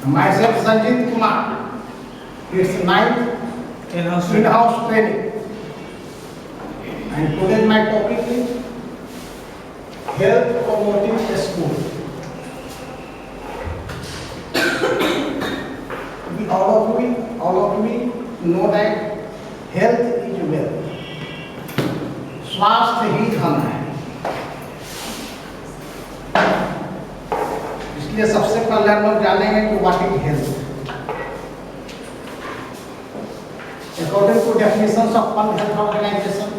Myself Sanjit Kumar. It's 9th in-house training. And today my topic is health promoting school. All of we know that health is wealth. स्वास्थ्य ही धन है. इसलिए सबसे पहले हम लोग जानेंगे कि what is health. According to definitions of World Health Organization,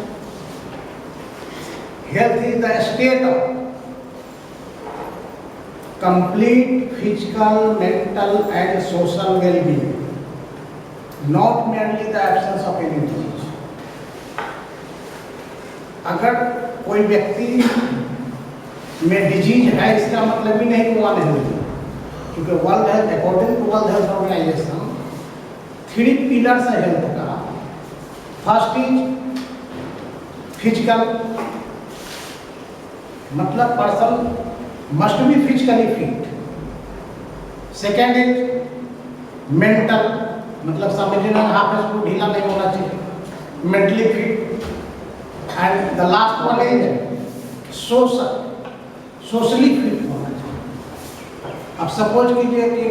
health is the state of complete physical, mental and social well-being, not merely the absence of any disease. अगर कोई व्यक्ति में डिजीज है इसका मतलब ही नहीं कि वो अनहेल्दी, क्योंकि world health according to world health organization 3 pillars है हेल्थ का. फर्स्ट इज फिजिकल, मतलब person must be physically fit. Second is mental, मतलब समझिए ना हाफ इसको ढीला नहीं होना चाहिए, mentally fit. And the last one is socially fit होना चाहिए. अब सपोज कीजिए कि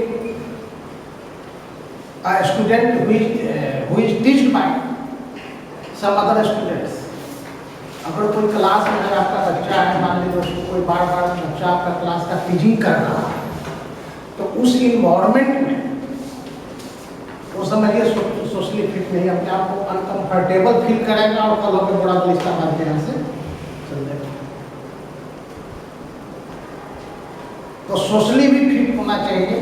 student who is teached by some other students. अगर कोई क्लास में है, आपका बच्चा है, मान लीजिए उसको कोई बार बच्चा आपका क्लास का टीचिंग कर रहा है, तो उस इन्वायरमेंट में वो समझिए सोशली फिट नहीं, अपने आप को अनकंफर्टेबल फील करेगा और कल होकर बड़ा बलिष्ठा मार के यहाँ से चल जाएगा. तो सोशली भी फिट होना चाहिए.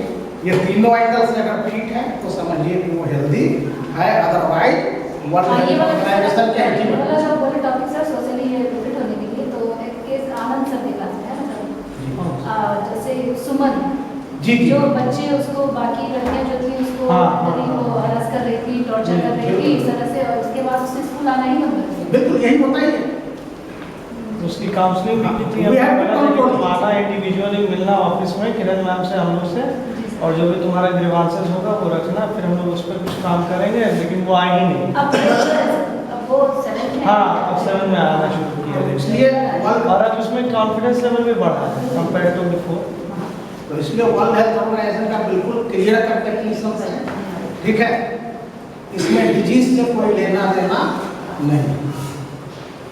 ये तीनों एंगल से अगर फिट है तो समझिए कि वो हेल्दी है. अदरवाइज वर्ल्ड हेल्थ ऑर्गेनाइजेशन के जो बोले टॉपिक सर सोशली फिट होने के लिए, तो एक केस आनंद सर के पास है मतलब जैसे सुमन जी जो बच्चे उसको बाकी लड़कियां जो थी उसको वो हरास कर रही थी, टॉर्चर कर रही थी इस तरह से, और उसके बाद उससे स्कूल आना ही बंद कर दिया. बिल्कुल यही होता है. उसकी काउंसलिंग भी की थी. हमारा इंडिविजुअली मिलना ऑफिस में किरण मैम से, हम लोग से, और जो भी तुम्हारा ग्रीवांसेस होगा वो रखना, फिर हम लोग उस पर कुछ काम करेंगे. लेकिन वो आए ही नहीं. अब वो 7 में, हाँ अब 7 में आना शुरू किया. इसलिए और अब उसमें कॉन्फिडेंस लेवल भी बढ़ा है कंपेयर टू बिफोर. तो इसलिए वर्ल्ड हेल्थ ऑर्गेनाइजेशन का बिल्कुल क्लियर कट डेफिनेशन है. ठीक है, इसमें डिजीज से कोई लेना देना नहीं,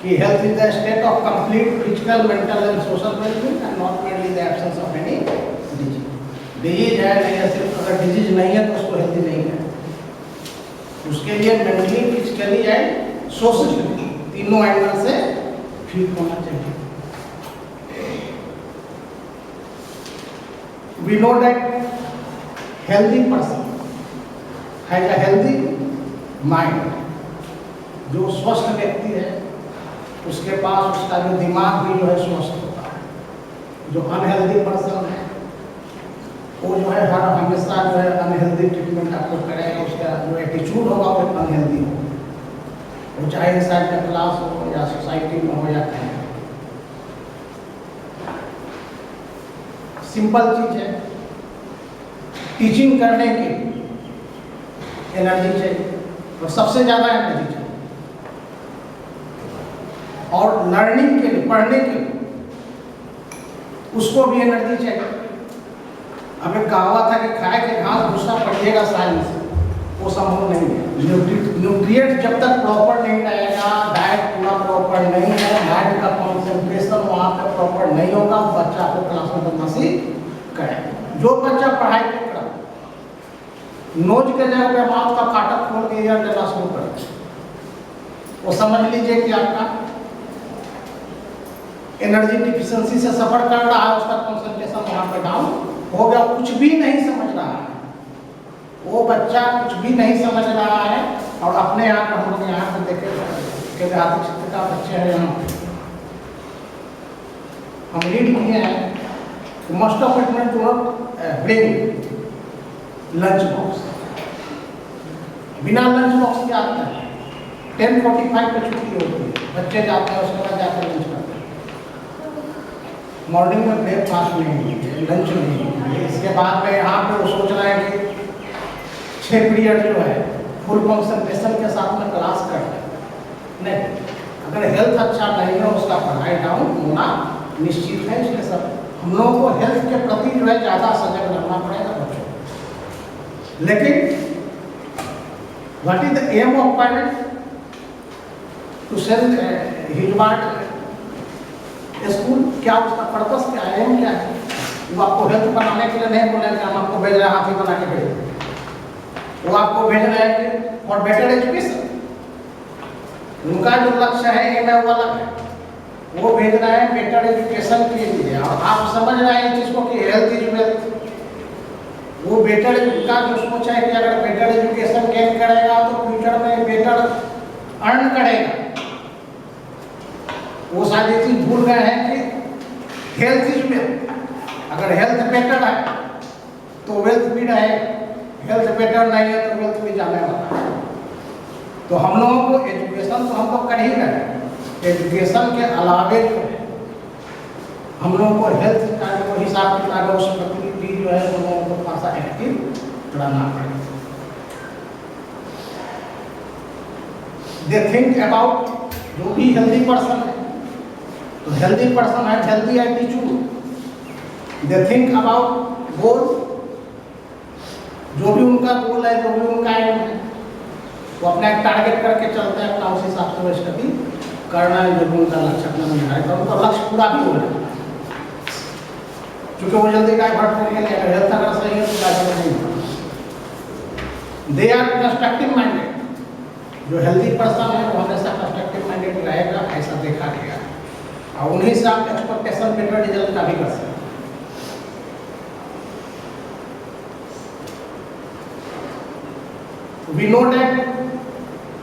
कि health is the state of complete physical, mental and social wellbeing and not mainly the absence of any disease. Disease है नहीं है, सिर्फ अगर डिजीज नहीं है तो उसको हेल्दी नहीं है. उसके लिए मेंटली, फिजिकली एंड सोशली तीनों एंगल से ठीक होना चाहिए. We know that healthy person has a healthy mind. जो स्वस्थ व्यक्ति है उसके पास उसका जो दिमाग भी जो है स्वस्थ होता है. जो अनहेल्दी पर्सन है वो जो है हर हमेशा जो है अनहेल्दी ट्रीटमेंट आपको करेगा. उसका जो एटीट्यूड होगा वो अनहेल्दी होगा, वो चाहे इंसाइड का क्लास हो या सोसाइटी में हो या कहीं. सिंपल चीज है, टीचिंग करने की एनर्जी चाहिए और सबसे ज्यादा एनर्जी चाहिए, और लर्निंग के लिए, पढ़ने के लिए उसको भी एनर्जी चाहिए. अब एक कहावत है कि खाए के घास भूसा पड़िएगा साइंस, वो संभव नहीं है. न्यूट्रिएंट जब तक प्रॉपर नहीं रहेगा, डाइट पूरा प्रॉपर नहीं है, माइंड का कॉन्सेंट्रेशन वहाँ पर प्रॉपर नहीं होगा, बच्चा को क्लास में बदमाशी करेगा. जो बच्चा पढ़ाई कर रहा नोज के जगह माउथ का फाटक खोल के एयर देना शुरू कर, वो समझ लीजिए कि आपका एनर्जी डिफिशिएंसी से सफर कर रहा है. उसका कॉन्सेंट्रेशन वहाँ पर डाउन हो गया, कुछ भी नहीं समझ रहा है. वो बच्चा कुछ भी नहीं समझ रहा है. और अपने यहाँ हम लोग यहाँ पे देखे के आर्थिक क्षेत्र का बच्चे हैं, यहाँ हम रीड किए हैं, most of it do not bring lunch box. बिना लंच बॉक्स के आते हैं. 10:45 पे छुट्टी होती है, बच्चे जाते हैं, उसके बाद जाकर लंच करते हैं. मॉर्निंग में ब्रेकफास्ट नहीं है, लंच नहीं है, इसके बाद में यहाँ पे वो सोच रहे हैं कि 6 पीरियड जो है फुल कंसंट्रेशन के साथ में क्लास करना है। नहीं, अगर हेल्थ अच्छा नहीं है उसका पढ़ाई डाउन होना निश्चित है। इसलिए सब हम लोगों को हेल्थ के प्रति जो है ज़्यादा सजग रहना पड़ेगा बच्चों को। लेकिन what is the aim of parent to send his school? क्या उसका पर्पस क्या है, एम क्या है? वो आपको हेल्थ बनाने के लिए नहीं बोले कि हम आपको भेज रहे हैं हाथी बना के भेज। वो आपको भेज रहे हैं कि फॉर बेटर एजुकेशन। उनका जो लक्ष्य है एम है वो अलग है। वो भेज रहे हैं बेटर एजुकेशन के लिए। और आप समझ रहे हैं इस चीज़ को कि हेल्थ इज वेल्थ। वो बेटर का जो सोच है कि अगर बेटर एजुकेशन गेन करेगा तो फ्यूचर में बेटर अर्न करेगा। वो सारी चीज भूल गए हैं कि हेल्थ इज वेल्थ। अगर हेल्थ बेटर है तो वेल्थ भी रहेगा, हेल्थ बेटर नहीं है तो वेल्थ भी जाने वाला है। तो हम लोगों को एजुकेशन तो हम लोग कर ही रहे हैं, एजुकेशन के अलावे जो है हम लोगों को हेल्थ का जो हिसाब किताब है उस प्रति भी जो है हम लोगों को थोड़ा सा एक्टिव रहना पड़ेगा। दे थिंक अबाउट, जो भी हेल्दी पर्सन है तो हेल्दी पर्सन है healthy attitude. They think about goal, जो भी उनका गोल है, जो भी उनका एम है, वो अपना एक टारगेट करके चलते हैं, अपना उस हिसाब से वो स्टडी करना है। जो भी उनका लक्ष्य अपना निर्धारित है उनका लक्ष्य पूरा भी हो जाए, क्योंकि वो जल्दी डाइवर्ट करके नहीं, अगर हेल्थ अगर सही है तो डाइवर्ट नहीं होगा। They are constructive minded. जो हेल्दी पर्सन है वो हमेशा कंस्ट्रक्टिव माइंडेड रहेगा, ऐसा देखा गया है। और उन्हीं से आप एक्सपेक्टेशन बेटर रिजल्ट का भी कर सकते हैं। We know that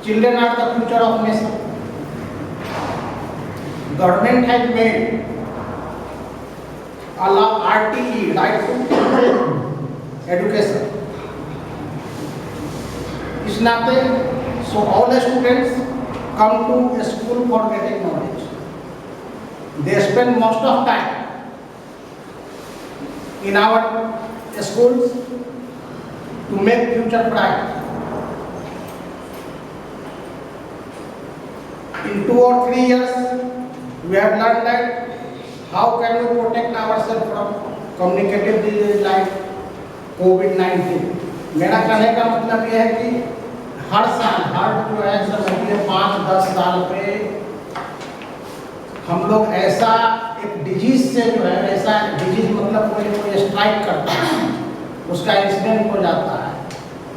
children are the future of nation. Government has made a law, RTE, right to education. इस नाते so all the students come to school for getting knowledge. They spend most of time in our schools to make future bright. In 2 or 3 years, we have learned that how can we protect ourselves from communicative disease like COVID-19. मेरा कहने का मतलब यह है कि हर साल, हर जो है समझिए 5-10 साल पे हम लोग ऐसा एक डिजीज से जो है, ऐसा डिजीज मतलब कोई स्ट्राइक करता है, उसका इंसिडेंट हो जाता है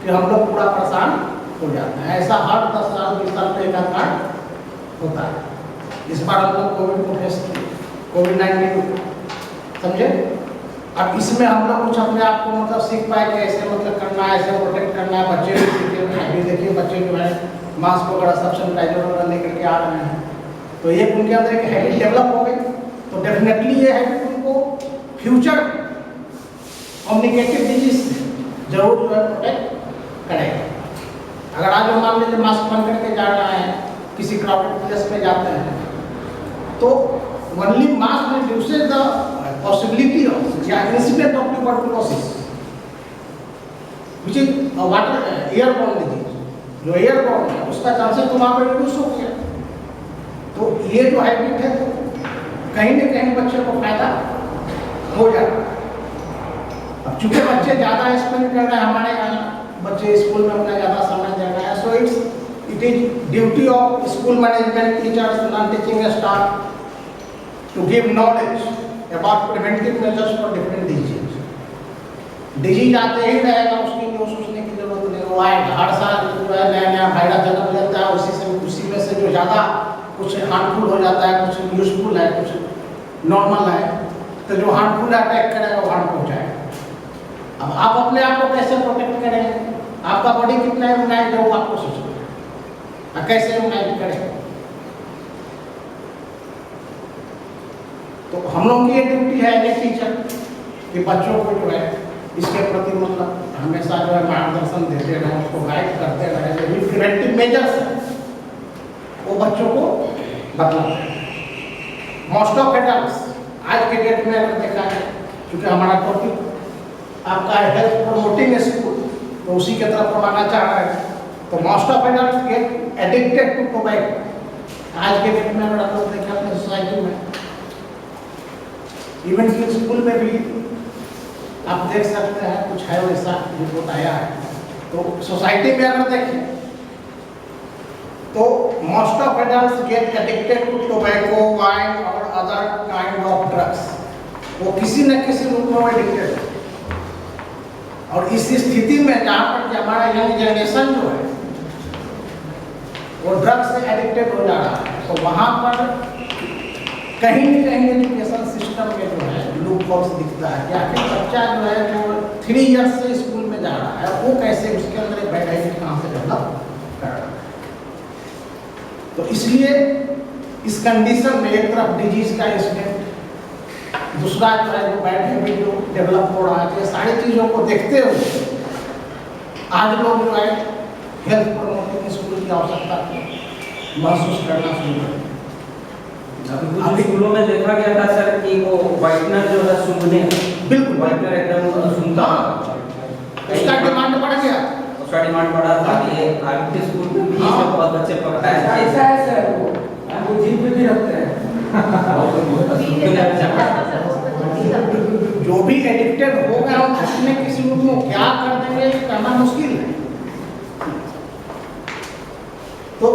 कि हम लोग पूरा परेशान हो जाते हैं। ऐसा हर 10 साल 20 साल पे एक आध होता है। इस बार हम लोग कोविड को फेस किए, COVID-19 समझे। अब इसमें हम लोग कुछ अपने आप को मतलब सीख पाए कि ऐसे मतलब करना है, ऐसे प्रोटेक्ट करना है। बच्चे भी सीखे, अभी देखिए बच्चे जो है मास्क वगैरह सब सैनिटाइजर वगैरह लेकर के आ रहे हैं, तो ये उनके अंदर एक हैबिट डेवलप हो गई। तो डेफिनेटली ये हैबिट उनको फ्यूचर कम्युनिकेटिव डिजीज से जरूर जो है प्रोटेक्ट करेगा। अगर आज हम मान लीजिए मास्क बंद करके जा रहे हैं, किसी क्राउडेड प्लेस पे जाते हैं, तो only mask reduces the possibility of या incident of tuberculosis which is water airborne disease. जो एयरबोर्न है उसका चांसेस तो वहाँ पर रिड्यूस हो गया। तो ये जो हैबिट है कहीं न कहीं बच्चे को फायदा हो जाता है। अब चूंकि बच्चे ज़्यादा स्पेंड कर रहे हैं, हमारे यहाँ बच्चे स्कूल में अपना ज़्यादा समय दे रहे हैं, सो it is duty of school management, teachers, non-teaching staff to give knowledge about preventive measures for different diseases. Disease आते ही रहेगा, उसके लिए सोचने की जरूरत नहीं। वो आएगा हर साल जो है नया नया वायरस जन्म लेता है, उसी में से जो ज़्यादा कुछ हार्मफुल हो जाता है, कुछ यूजफुल है, कुछ नॉर्मल है। तो जो हार्मफुल अटैक करेगा वो हार्म पहुँचाएगा। अब आप अपने आप को कैसे प्रोटेक्ट करेंगे? आपका बॉडी कितना इम्यूनाइज है वो आपको सोचना है, कैसे इम्यूनाइज करें। तो हम लोगों की ये ड्यूटी है ये टीचर कि बच्चों को जो है इसके प्रति मतलब हमेशा जो है मार्गदर्शन देते रहें, उसको गाइड करते रहें। जो भी प्रिवेंटिव मेजर्स है वो बच्चों को बदलना है। मोस्ट ऑफ एडल्ट्स आज के डेट में अगर देखा जाए, क्योंकि हमारा टॉपिक आपका है हेल्थ प्रमोटिंग स्कूल, तो उसी की तरफ हम आना चाह रहे हैं। तो most of adult get addicted to tobacco. आज के डेट में अगर आप लोग देखें अपने सोसाइटी में, इवन कि स्कूल में भी आप देख सकते हैं कुछ है वैसा रिपोर्ट आया है। तो सोसाइटी में अगर देखें तो most of adults get addicted to tobacco, wine और अदर काइंड ऑफ ड्रग्स। वो किसी न किसी रूप में एडिक्टेड है। और इस स्थिति में जहाँ पर कि हमारा यंग जनरेशन जो है वो ड्रग्स से एडिक्टेड हो जा रहा है, तो वहाँ पर कहीं न कहीं एजुकेशन सिस्टम में जो है लूप होल्स दिखता है कि आखिर बच्चा जो है जो 3 इयर्स से स्कूल में जा रहा है, वो कैसे उसके अंदर एक बैड हैबिट कहाँ से डेवलप कर रहा है। तो इसलिए इस कंडीशन में एक तरफ डिजीज का इंसिडेंट, दूसरा जो है वो बैड हैबिट जो डेवलप हो रहा है, ये सारी चीज़ों को देखते हुए आज लोग जो है हेल्थ प्रमोटिंग स्कूल की आवश्यकता को महसूस करना शुरू कर। अभी स्कूलों में देखा गया था सर कि वो व्हाइटनर जो है सूंघने, बिल्कुल व्हाइटनर एकदम सूंघता, उसका डिमांड बढ़ गया, उसका डिमांड बढ़ा था। ये आगे के स्कूल में भी इसमें बहुत बच्चे पकड़ाए ऐसा है सर, वो जिम पे भी रखते हैं। जो भी एडिक्टेड हो गया हो किसी न किसी रूप में क्या कर देंगे ये कहना मुश्किल है। तो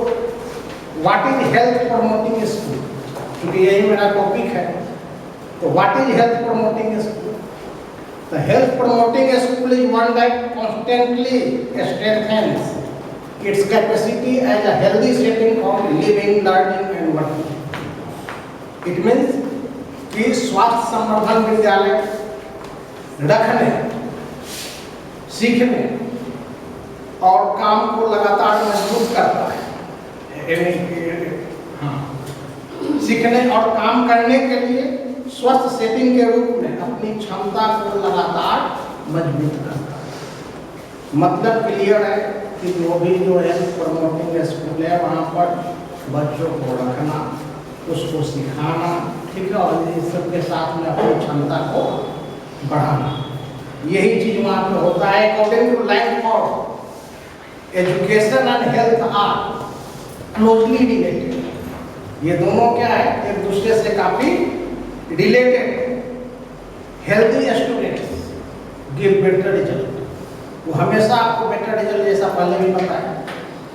what is health promoting school, क्योंकि यही मेरा टॉपिक है। तो what is health promoting school? The health promoting school is one that constantly strengthens its capacity as a healthy setting for living, learning and working. It means कि स्वास्थ्य संवर्धन विद्यालय रखने, सीखने और काम को लगातार मजबूत करता है। सीखने और काम करने के लिए स्वस्थ सेटिंग के रूप में अपनी क्षमता को लगातार मजबूत करता है। मतलब क्लियर है कि जो भी जो हेल्थ प्रमोटिंग स्कूल है वहाँ पर बच्चों को रखना, उसको सिखाना, ठीक है, और इस सब के साथ में अपनी क्षमता को बढ़ाना, यही चीज वहाँ पे होता है। According to Langford, education and health are closely related. ये दोनों क्या है, एक दूसरे से काफी related. Healthy students give better result, वो हमेशा आपको बेटर रिजल्ट, जैसा पहले भी बताया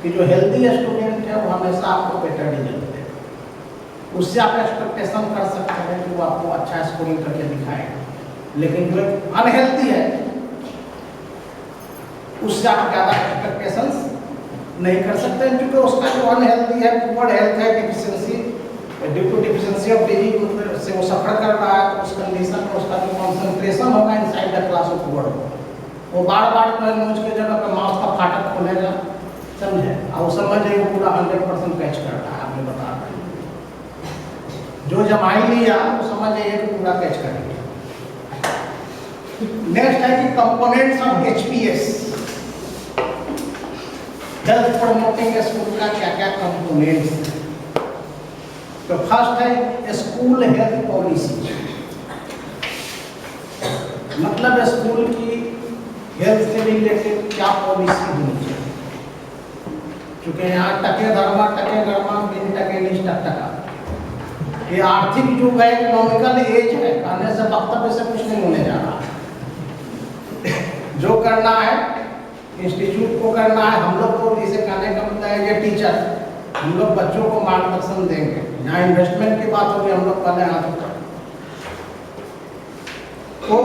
कि जो हेल्दी स्टूडेंट है वो हमेशा आपको बेटर रिजल्ट देगा। उससे आप एक्सपेक्टेशन कर सकते हैं कि वो आपको अच्छा स्कोरिंग करके दिखाएगा। लेकिन जो अनहेल्दी है उससे आप ज़्यादा एक्सपेक्टेशंस नहीं कर सकते, क्योंकि उसका जो अनहेल्दी है, पुअर हेल्थ है, deficiency, due to deficiency of disease से वो सफर कर रहा है, तो उस कंडीशन में उसका जो कंसंट्रेशन होगा inside the class of poor होगा। वो बार बार जो है नोज के जगह पे माउथ का फाटक खोलेगा, समझे, और वो समझ जाए वो पूरा 100% कैच कर रहा है। आपने बता रहे जो जमाई लिया वो समझ जाइए कि पूरा कैच करेंगे। नेक्स्ट है कि components of HPS, health promoting school का क्या क्या कंपोनेंट्स हैं। तो फर्स्ट है स्कूल हेल्थ पॉलिसी, मतलब स्कूल की हेल्थ से रिलेटेड क्या पॉलिसी होनी चाहिए। क्योंकि यहाँ टके धर्मा बिन टके निष्ठ टका, ये आर्थिक युग है, इकोनॉमिकल एज है, कहने से वक्तव्य से कुछ नहीं होने जा रहा। जो करना है इंस्टीट्यूट को करना है। हम लोग को इसे कहने का मतलब है ये टीचर, हम लोग बच्चों को मार्गदर्शन देंगे। यहाँ इन्वेस्टमेंट की बात होगी, हम लोग पहले हाथ उठाएं। तो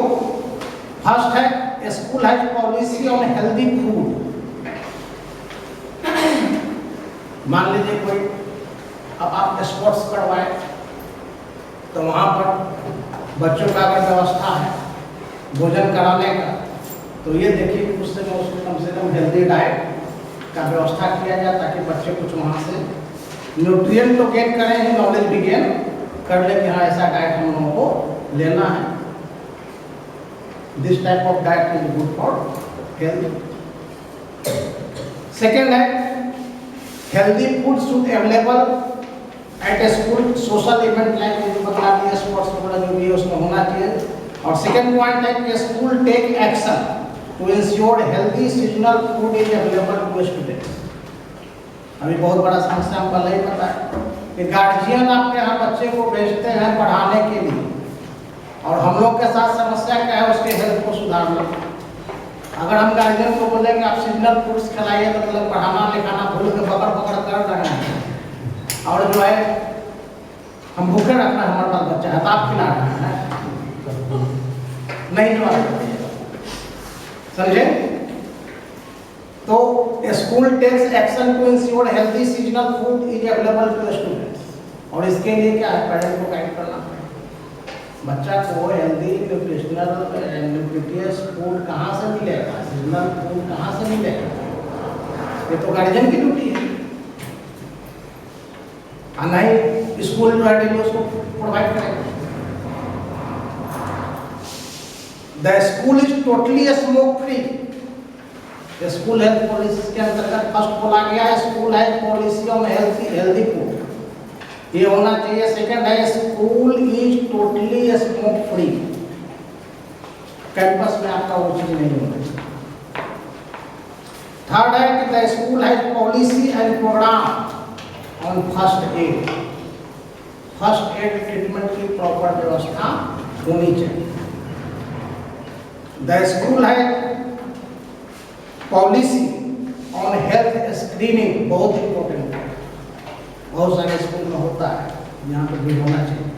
फर्स्ट है school has policy on healthy food. मान लीजिए कोई अब आप स्पोर्ट्स करवाए, तो वहाँ पर बच्चों का अगर व्यवस्था है भोजन कराने का, तो ये देखिए कि उससे कम से कम हेल्दी डाइट का व्यवस्था किया जाए, ताकि बच्चे कुछ वहाँ से न्यूट्रिएंट तो गेन करें ही, नॉलेज भी गेन कर ले कि हाँ ऐसा डाइट हम लोगों को लेना है। This type of diet is good for health. Second है healthy food should available at a school social event like जो बता दिया स्पोर्ट्स वगैरह जो भी है उसमें होना चाहिए। और सेकंड पॉइंट है कि school take action to ensure healthy seasonal food is available to students. अभी बहुत बड़ा समस्या हमको पहले ही पता है कि गार्जियन आपके यहाँ बच्चे को भेजते हैं पढ़ाने के लिए, और हम लोग के साथ समस्या क्या है उसके हेल्थ को सुधारना। अगर हम गार्जियन को बोलेंगे आप सीजनल फूड्स खिलाइए तो मतलब पढ़ाना लिखाना भूल के पकड़ पकड़ कर रहे हैं, और जो है हम भूखे रखना हमारे पास बच्चा है तो आप खिला रहे हैं, नहीं जवाब समझे। तो school takes action to ensure healthy seasonal food is available to students, और इसके लिए क्या है पेरेंट को गाइड करना पड़ेगा। बच्चा को हेल्दी न्यूट्रिशनल न्यूट्रिटियस फूड कहाँ से मिलेगा, सीजनल फूड कहाँ से मिलेगा, ये तो गार्जियन की ड्यूटी है। नहीं स्कूल जो है डेली उसको प्रोवाइड करेगा। The school is totally smoke free. School health policy के अंतर्गत फर्स्ट बोला गया है school health policy on healthy food, ये होना चाहिए। सेकंड है school is totally smoke free, campus में आपका वो चीज नहीं होना। थर्ड है कि the school has policy and program on first aid. First aid treatment की प्रॉपर व्यवस्था होनी चाहिए। The school has policy on health screening, बहुत इंपॉर्टेंट है, बहुत सारे स्कूल में होता है, यहाँ पर भी होना चाहिए।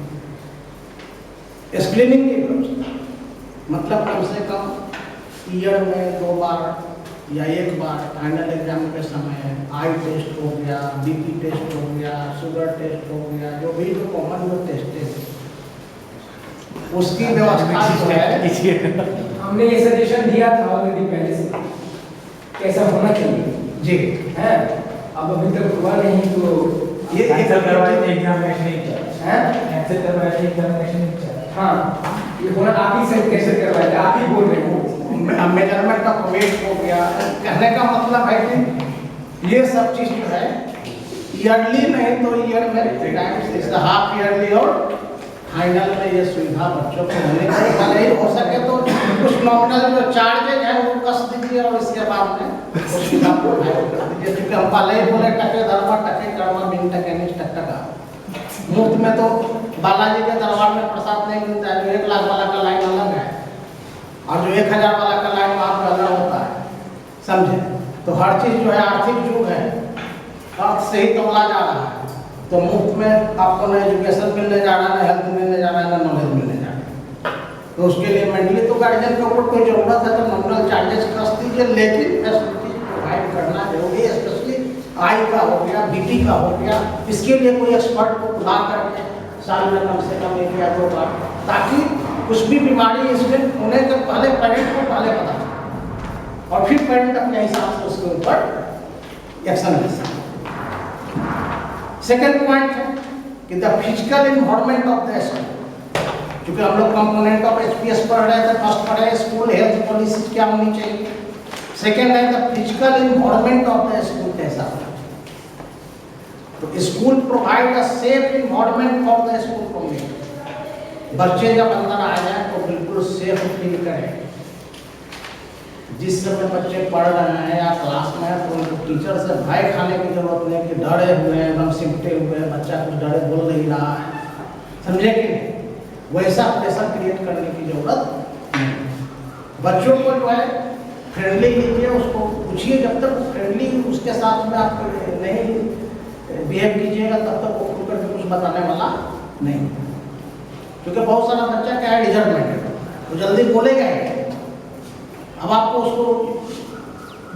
स्क्रीनिंग की व्यवस्था मतलब कम से कम ईयर में 2 बार या 1 बार फाइनल एग्जाम के समय आई टेस्ट हो गया, बीपी टेस्ट हो गया, शुगर टेस्ट हो गया, जो भी जो कॉमन जो टेस्ट है उसकी व्यवस्था जो है हमने ये सजेशन दिया था ऑलरेडी पहले से कैसा होना चाहिए जी है। अब अभी तक हुआ नहीं तो ये कैंसिल करवाए थे एग्जामिनेशन नहीं चला है। कैंसिल करवाए थे एग्जामिनेशन नहीं चला। हाँ ये होना आप ही से कैसे करवाए थे, आप ही बोल रहे हो। मेजरमेंट का वेट हो गया। कहने का मतलब है कि ये सब चीज जो है ईयरली नहीं तो ईयर में टाइम्स हाफ ईयरली और फाइनल में ये सुविधा बच्चों को होने चाहिए। भले ही हो सके तो कुछ नॉमिनल जो चार्जेज है वो कस दीजिए और इसके बाद में सुविधा प्रोवाइड कर दीजिए। क्योंकि हम पहले ही बोले टके धर्मा टके कर्मा बिन टके नहीं टका। मुफ्त में तो बालाजी के दरबार में प्रसाद नहीं मिलता है। जो 1 लाख वाला का लाइन अलग है और जो 1000 वाला का लाइन वहाँ पे अलग होता है, समझे। तो हर चीज़ जो है आर्थिक युग है, अर्थ से ही तोला जा रहा है। तो मुफ्त में आपको ना एजुकेशन मिलने जा रहा है, ना हेल्थ मिलने जा रहा है, ना नॉलेज मिलने जा रहा है। तो उसके लिए मेनली तो गार्जियन के ऊपर कोई ज़रूरत है तो नॉमिनल चार्जेस कस दीजिए, लेकिन फैसिलिटीज प्रोवाइड करना जरूरी है। स्पेशली आई का हो गया, बीटी का हो गया, इसके लिए कोई एक्सपर्ट को बुला करके साल में कम से कम 1 या 2 बार, ताकि कुछ भी बीमारी इंसिडेंट होने के पहले पेरेंट को पहले पता चले और फिर पेरेंट अपने हिसाब से उसके ऊपर एक्शन ले सके। सेकेंड पॉइंट है कि the physical environment of the school, क्योंकि हम लोग कंपोनेंट ऑफ एचपीएस पढ़ रहे थे। फर्स्ट पढ़े स्कूल हेल्थ पॉलिसी क्या होनी चाहिए। सेकेंड है the physical environment of the school कैसा होना चाहिए। तो school provide a safe environment of the school community. बच्चे जब अंदर आ जाए तो बिल्कुल सेफ फील करें। जिस समय बच्चे पढ़ रहे हैं या क्लास में है तो उनको टीचर से भय खाने की जरूरत नहीं कि डरे हुए हैं, एकदम सिमटे हुए हैं, बच्चा कुछ डरे बोल नहीं रहा है, समझे कि नहीं। वैसा प्रेशर क्रिएट करने की जरूरत नहीं। बच्चों को जो है फ्रेंडली कीजिए, उसको पूछिए, जब तक वो फ्रेंडली उसके साथ में आप नहीं बिहेव कीजिएगा तब तक वो खुल करके कुछ बताने वाला नहीं। क्योंकि बहुत सारा बच्चा क्या है रिजर्वमेंट है, वो जल्दी बोलेगा ही। अब आपको उसको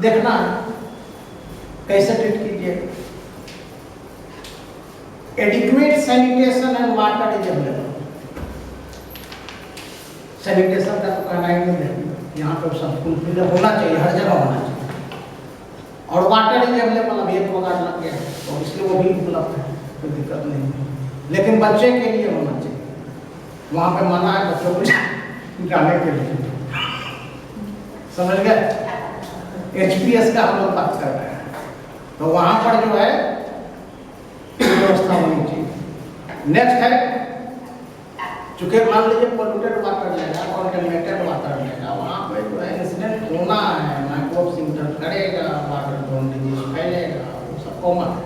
देखना है कैसे ट्रीट कीजिए। Adequate sanitation and water is available. Sanitation का तो कहना ही नहीं है, यहाँ पे सब फुलफिल होना चाहिए, हर जगह होना चाहिए। और वाटर इज अवेलेबल, अब 1 वगैरह लग गया है तो इसलिए वो भी उपलब्ध है, कोई दिक्कत नहीं है। लेकिन बच्चे के लिए होना चाहिए, वहाँ पे मना है बच्चों को जाने के लिए, समझ गए। एचपीएस का हम लोग बात कर रहे हैं तो वहाँ पर जो है व्यवस्था होनी चाहिए। नेक्स्ट है, चूंकि मान लीजिए पोल्यूटेड वाटर लेगा, कॉन्टेमिनेटेड वाटर लेगा, वहाँ पे जो है इंसिडेंट होना है, माइक्रोब्स इंटर करेगा, वाटर बोर्न डिजीज फैलेगा, वो सब कॉमन है।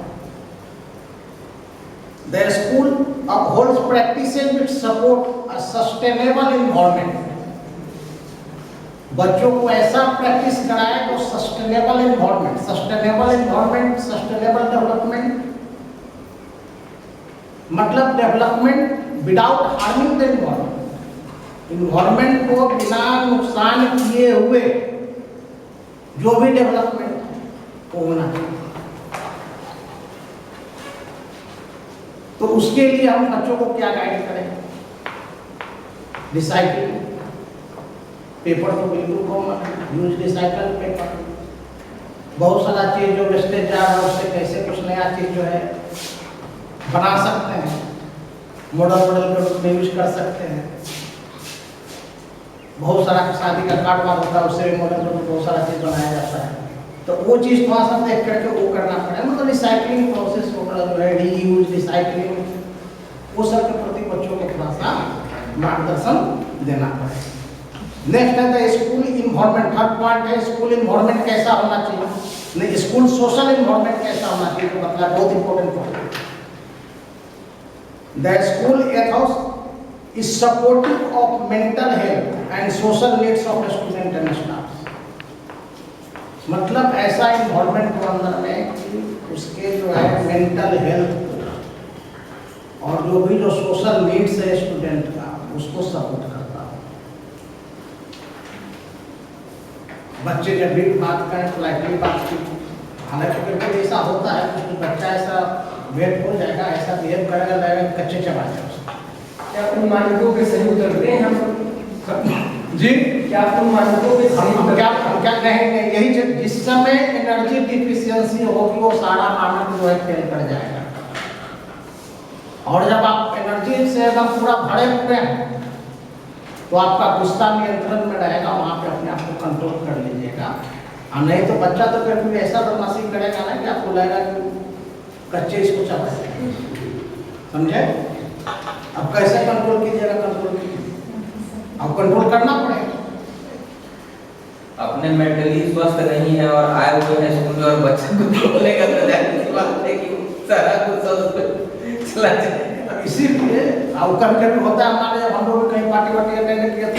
The school upholds practices which support a sustainable environment. बच्चों को ऐसा प्रैक्टिस कराए जो सस्टेनेबल एनवायरनमेंट, सस्टेनेबल डेवलपमेंट मतलब development without harming the environment, environment को बिना नुकसान किए हुए जो भी डेवलपमेंट को होना चाहिए। तो उसके लिए हम बच्चों को क्या गाइड करें? रिसाइकलिंग, पेपर तो बिल्कुल कॉमन है, यूज रिसाइकल पेपर। बहुत सारा चीज जो वेस्टेज जा रहा है उससे कैसे कुछ नया चीज जो है बना सकते हैं, मॉडल के रूप में यूज कर सकते हैं। बहुत सारा शादी का कार्ड वार्ड होता है, उससे भी मॉडल के बहुत सारा चीज बनाया जाता है। तो वो चीज थोड़ा सा देख करके वो करना पड़ेगा, मतलब रिसाइकलिंग प्रोसेस होगा जो है, रीयूज रिसाइकलिंग, वो सब के प्रति बच्चों को थोड़ा सा मार्गदर्शन देना पड़ेगा। नेक्स्ट है the school environment. Third point है स्कूल इन्वायरमेंट कैसा होना चाहिए, नहीं स्कूल सोशल इन्वायरमेंट कैसा होना चाहिए, तो मतलब बहुत important point. The school Athos is supportive of mental health and social needs of student and staff. मतलब ऐसा इन्वायरमेंट को अंदर में कि उसके जो है मेंटल हेल्थ और जो भी जो सोशल नीड्स है स्टूडेंट का उसको सपोर्ट करता है। बच्चे जब भी बात करें तो लाइटली बात की, हालांकि बिल्कुल ऐसा होता है कि बच्चा ऐसा वेट हो जाएगा, ऐसा बिहेव करेगा लगेगा कच्चे चबा जाएगा। क्या उन मानकों के सही उतरते हैं हम जी? क्या उन मानकों के सही हम क्या कहेंगे, यही जिस समय एनर्जी डिफिशियंसी होगी वो सारा मानक जो है फेल कर जाएगा। और जब आप एनर्जी से एकदम पूरा भरे हुए हैं तो आपका गुस्सा नियंत्रण में रहेगा, वहाँ पे अपने आप को कंट्रोल कर लीजिएगा। और नहीं तो बच्चा तो फिर भी ऐसा बदमाशी करेगा ना कि आपको लगेगा कि कच्चे इसको चबाएगा, समझे? अब कैसे कंट्रोल कीजिएगा? कंट्रोल कीजिए, अब कंट्रोल करना पड़ेगा। अपने मेंटली स्वस्थ नहीं है और आए हुए हैं स्कूल में और बच्चे को बोलेगा तो जाहिर सी बात है कि सारा गुस्सा उस पर चला जाएगा। इसीलिए अब कभी होता है हमारे, जब हम लोग कहीं पार्टी वार्टी अटेंड किया तो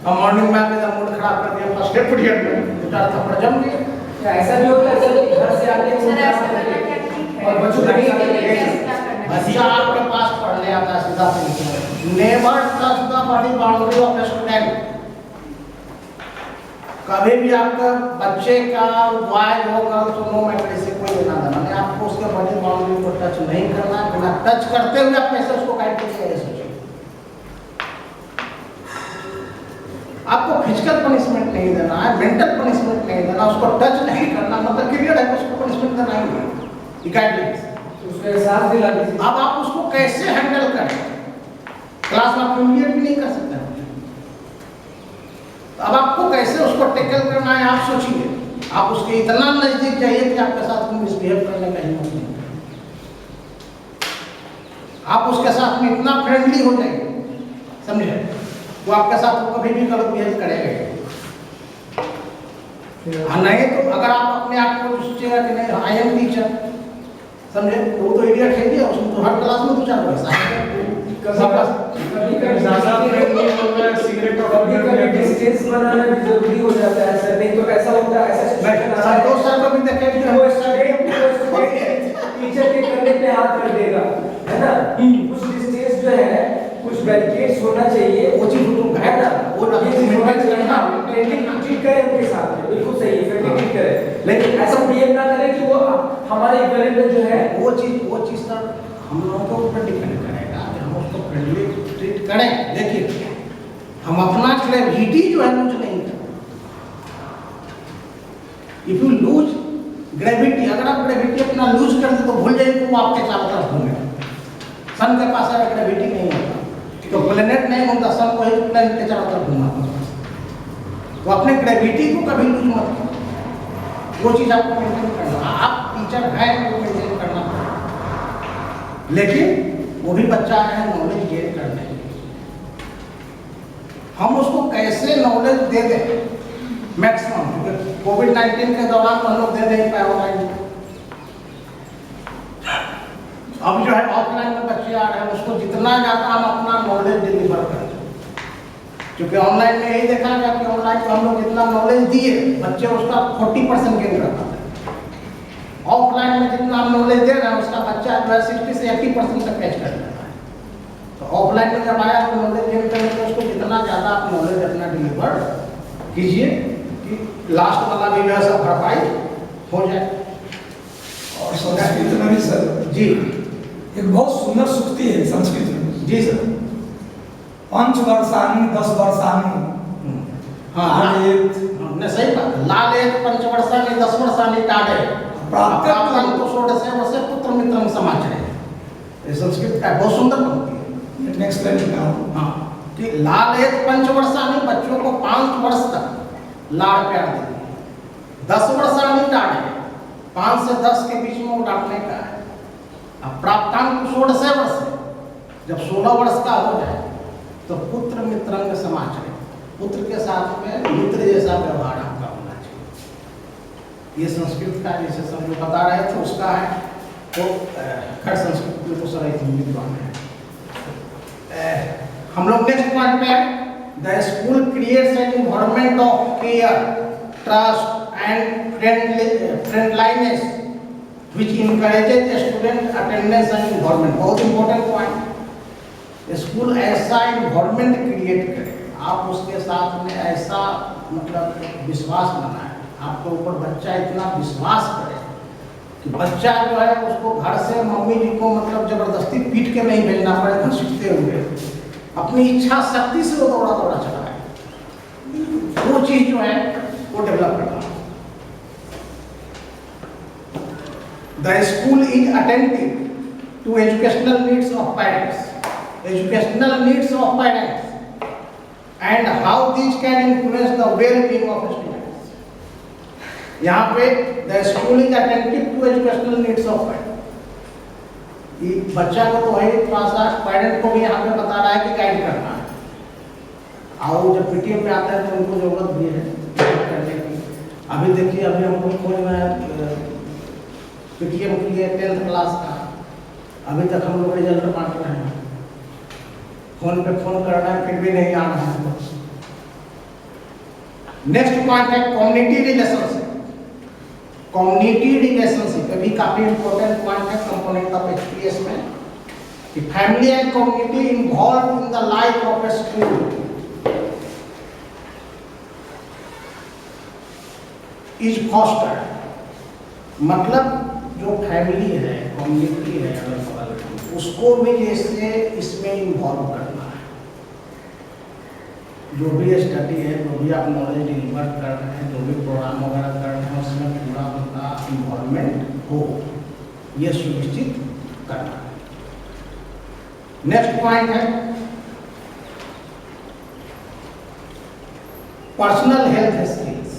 हम मॉर्निंग में आके जब मूड खराब कर दिया फर्स्ट पीरियड में तो चार थप्पड़ जम गए। ऐसा भी होता है सर, घर से आते हैं और बच्चों बच्चा आपके पास पढ़ने आता है सीधा से, never touch the body boundary of a student. कभी भी आपका बच्चे का बॉय होगा तो नो मैटर, इससे कोई लेना देना नहीं, आपको उसके बॉडी बाउंड्री को टच नहीं करना। बिना टच करते हुए आप कैसे उसको गाइड करिए, सोचिए। आपको फिजिकल पनिशमेंट नहीं देना है, मेंटल पनिशमेंट नहीं देना, उसको टच नहीं करना, मतलब क्लियर है उसको पनिशमेंट देना ही नहीं, गाइडलाइंस उसको एहसास दिला दीजिए। अब आप उसको कैसे हैंडल करें, क्लास में ह्यूमिलिएट भी नहीं कर सकते। अब आपको कैसे उसको टैकल करना है आप सोचिए। आप उसके इतना नजदीक जाइए कि आपके साथ मिसबिहेव करने का हिम्मत नहीं, आप उसके साथ में इतना फ्रेंडली हो जाएंगे, समझे, वो आपके साथ वो कभी भी गलत बिहेव करेगा। नहीं तो अगर आप अपने आप को सोचिएगा कि नहीं आई एम टीचर, समझे, तो वो तो इडियट है ही, उसमें तो हर क्लास में तो चार पैसा डिस्टेंस बनाना भी जरूरी हो जाता है सर, नहीं तो ऐसा होता है ऐसा दोस्त सर को भी देखे टीचर के करने पे हाथ कर देगा, है ना? कुछ डिस्टेंस जो है, कुछ बैरिकेड्स होना चाहिए, वो चीज है ना, वो चीज होना चाहिए ना। ट्रीट करें उनके साथ में, बिल्कुल सही है, ट्रीट करें, लेकिन ऐसा बिहेव ना करें कि वो हमारे इक्विलिब्रियम जो है वो चीज सर हम लोगों के ऊपर डिपेंड करेगा कि हम उसको फ्रेंडली ट्रीट करें। देखिए हम अपना ग्रेविटी जो है लूज नहीं करते। इफ यू लूज ग्रेविटी, अगर आप ग्रेविटी अपना लूज कर दे तो भूल जाइए कि वो आपके चारों तरफ घूमेगा। सन के पास अगर ग्रेविटी नहीं होता तो प्लेनेट नहीं घूमता, सन को ही प्लेनेट के चारों तरफ घूमना। तो अपने ग्रेविटी को कभी लूज मत करो, वो चीज आपको मेंटेन करना। आप टीचर हैं तो मेंटेन करना, लेकिन वो भी बच्चा है नॉलेज गेन करने के लिए। हम उसको कैसे नॉलेज दे दें मैक्सिमम, क्योंकि कोविड-19 के दौरान तो हम लोग दे नहीं पाए ऑनलाइन। अब जो है ऑफलाइन में बच्चे आ रहे हैं, उसको जितना ज़्यादा हम अपना नॉलेज डिलीवर करें, क्योंकि ऑनलाइन में यही देखा गया कि ऑनलाइन में हम लोग जितना नॉलेज दिए बच्चे उसका 40% गेन कर पाते हैं। ऑफलाइन में जितना हम नॉलेज दे रहे हैं उसका बच्चा जो है 60 से 80% तक कैच कर लेता है। तो ऑफलाइन में जब आया तो नॉलेज गेन करने के उसको जितना ज़्यादा आप नॉलेज अपना डिलीवर कीजिए कि लास्ट वाला भी जो है सब भरपाई हो जाए। और संस्कृत में भी सर जी एक बहुत सुंदर सूक्ति है संस्कृत में। जी सर। 5 वर्षाणि 10 वर्षाणि हाँ आलेत नहीं सही बात है। लालेत 5 वर्षाणि 10 वर्षाणि टाडे प्राप्तं तो षोडशे वर्षे पुत्र मित्रं समाचरे। ये संस्कृत का बहुत सुंदर पंक्ति है। नेक्स्ट लाइन का हाँ कि लालेत 5 वर्षाणि बच्चों को 5 वर्ष तक लाड़ प्यार देंगे। 10 वर्षाणि टाडे 5 से 10 के बीच में वो डांटने का है। अब प्राप्तांक 16 वर्ष जब 16 वर्ष का हो जाए तो पुत्र मित्रंग समाचरे, पुत्र के साथ में मित्र जैसा व्यवहार आपका होना चाहिए। ये संस्कृत का जैसे सब जो बता रहे थे उसका है। तो खैर संस्कृत में तो सर हिंदी विद्वान है। हम लोग नेक्स्ट पॉइंट पे है। The school creates an environment of care, trust and friendliness which encourages a student attendance and environment। बहुत इंपॉर्टेंट पॉइंट। स्कूल ऐसा इन्वायरमेंट क्रिएट करे, आप उसके साथ में ऐसा मतलब विश्वास बनाए, आपके ऊपर बच्चा इतना विश्वास करे कि बच्चा जो है उसको घर से मम्मी जी को मतलब जबरदस्ती पीट के नहीं भेजना पड़े, घसीटते हुए अपनी इच्छा शक्ति से वो दौड़ा दौड़ा चला है। वो चीज़ जो है वो डेवलप करना। The school is attentive to educational needs of parents, and how these can influence the well-being of students। यहाँ पे the school is attentive to educational needs of parents। ये बच्चा को तो वही थोड़ा सा पेरेंट को भी यहाँ पे बता रहा है कि गाइड करना है। और जब पीटीएम पे आता है तो उनको जरूरत भी है करने की। अभी देखिए अभी हम लोग खोज में पीटीएम के लिए 10th क्लास का अभी तक हम लोग रिजल्ट बांट रहे हैं। फोन पे फोन कर रहे हैं फिर भी नहीं आ रहा है। नेक्स्ट पॉइंट है कम्युनिटी रिलेशनशिप। कम्युनिटी रिलेशनशिप भी काफी इंपॉर्टेंट पॉइंट है कंपोनेंट ऑफ एचपीएस में कि family and community involve in the life of a school is fostered. मतलब जो फैमिली है, कम्युनिटी है अगल बगल की, उसको भी जैसे इसमें इन्वॉल्व करना है। जो भी स्टडी है, जो भी आप नॉलेज डिलीवर कर रहे हैं, जो भी प्रोग्राम वगैरह कर रहे हैं, उसमें पूरा उनका इन्वॉल्वमेंट हो, ये सुनिश्चित करना है। नेक्स्ट पॉइंट है पर्सनल हेल्थ स्किल्स।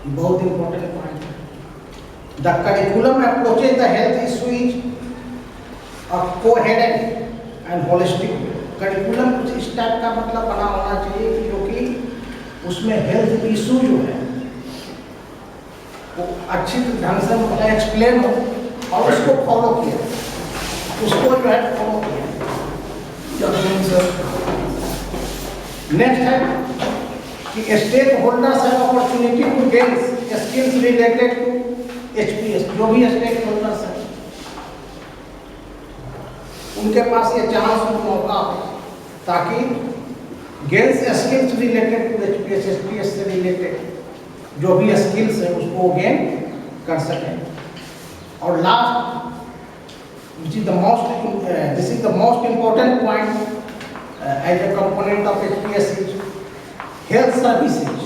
बहुत इंपॉर्टेंट पॉइंट है। The curriculum approaches the health issues of coherent and holistic way। Curriculum कुछ इस टाइप का मतलब बना होना चाहिए कि जो कि उसमें हेल्थ इशू जो है वो अच्छी ढंग से मतलब एक्सप्लेन हो और उसको फॉलो किया, उसको जो है फॉलो किया। नेक्स्ट है कि stake holders have opportunity to gain skills related to HPS. जो भी स्टेक होल्डर्स है उनके पास ये चांस और मौका हो ताकि gains skills related to HPS, HPS से रिलेटेड जो भी स्किल्स है उसको गेन कर सकें। और last this is the most important point as a component of HPS is health services.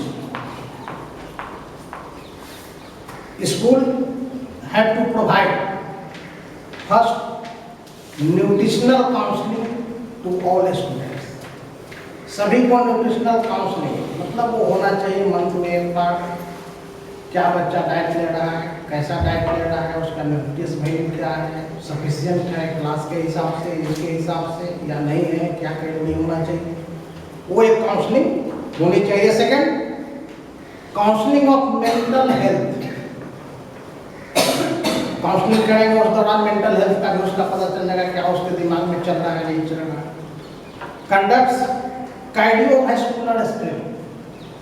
School have to provide first nutritional counseling to all students। सभी को न्यूट्रिशनल काउंसलिंग मतलब वो होना चाहिए मंथ में एक बार, क्या बच्चा डाइट ले रहा है, कैसा डाइट ले रहा है, उसका न्यूट्रिशन वैल्यू क्या है, सफिशिएंट है क्लास के हिसाब से, इसके हिसाब से या नहीं है, क्या कैलोरी होना चाहिए, वो एक काउंसलिंग होनी चाहिए। Second, counselling of mental health. Counselling करेंगे उस दौरान मेंटल हेल्थ का भी उसका पता चल जाएगा क्या उसके दिमाग में चल रहा है नहीं चल रहा है। कंडक्ट्स कार्डियोवास्कुलर स्क्रीनिंग,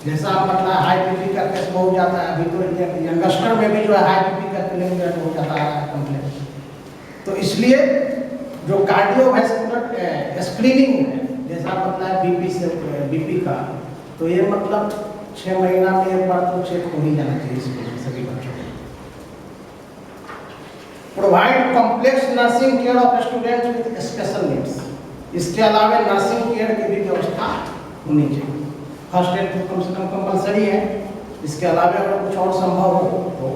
जैसा मतलब हाई बीपी का केस हो जाता है, अभी तो यंगस्टर में भी जो है हाई बीपी का क्लिनिक हो जाता है कंप्लेन, तो इसलिए जो कार्डियोवास्कुलर स्क्रीनिंग है, जैसा मतलब बीपी का, तो ये मतलब 6 महीना में एक बार तो चेक हो ही जाना चाहिए इसमें सभी बच्चों को। Provide complex nursing care of students with special needs, इसके अलावा नर्सिंग केयर की भी व्यवस्था होनी चाहिए। फर्स्ट एड तो कम से कम कंपलसरी है, इसके अलावा अगर कुछ और संभव हो तो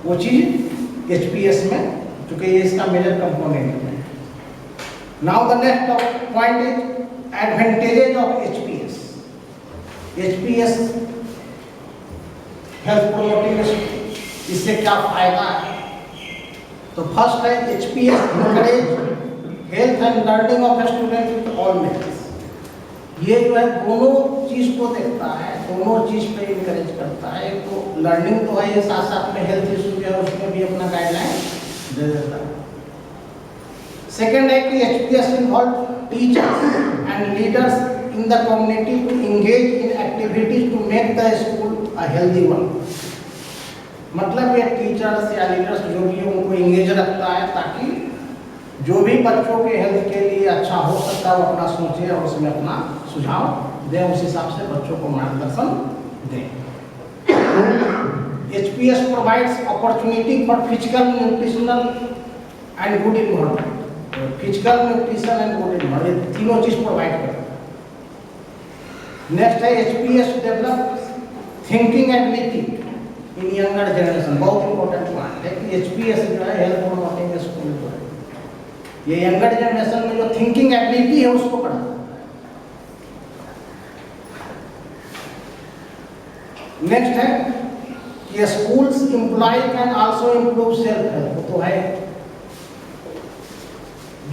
वो चीज़ एचपीएस में, चूँकि ये इसका मेजर कंपोनेंट है। Now the next point is advantages of HPS. HPS health promoting, इससे क्या फायदा है? तो फर्स्ट है HPS encourage health and learning of student with all methods. ये जो है दोनों चीज को देखता है, दोनों चीज पे इंकरेज करता है। तो लर्निंग तो है, ये साथ साथ में हेल्थ इशू जो है उसमें भी अपना गाइडलाइन दे देता है। सेकेंड है कि HPS involve teachers and leaders in the community to engage in activities to make the school a healthy one. मतलब ये टीचर्स या लीडर्स जो भी है उनको एंगेज रखता है, ताकि जो भी बच्चों के हेल्थ के लिए अच्छा हो सकता है वो अपना सोचे और उसमें अपना सुझाव दें, उस हिसाब से बच्चों को मार्गदर्शन दें। HPS provides opportunity for physical, nutritional and good environment. Physical, nutrition and good environment, ये तीनों चीज प्रोवाइड करता है। नेक्स्ट है HPS develop thinking ability in younger generation. बहुत इंपॉर्टेंट पॉइंट है कि एचपीएस जो है हेल्थ प्रोमोटिंग स्कूल जो है ये यंगर जनरेशन में जो थिंकिंग एबिलिटी है उसको बढ़ाता है। नेक्स्ट है कि schools employ can also improve self health. तो है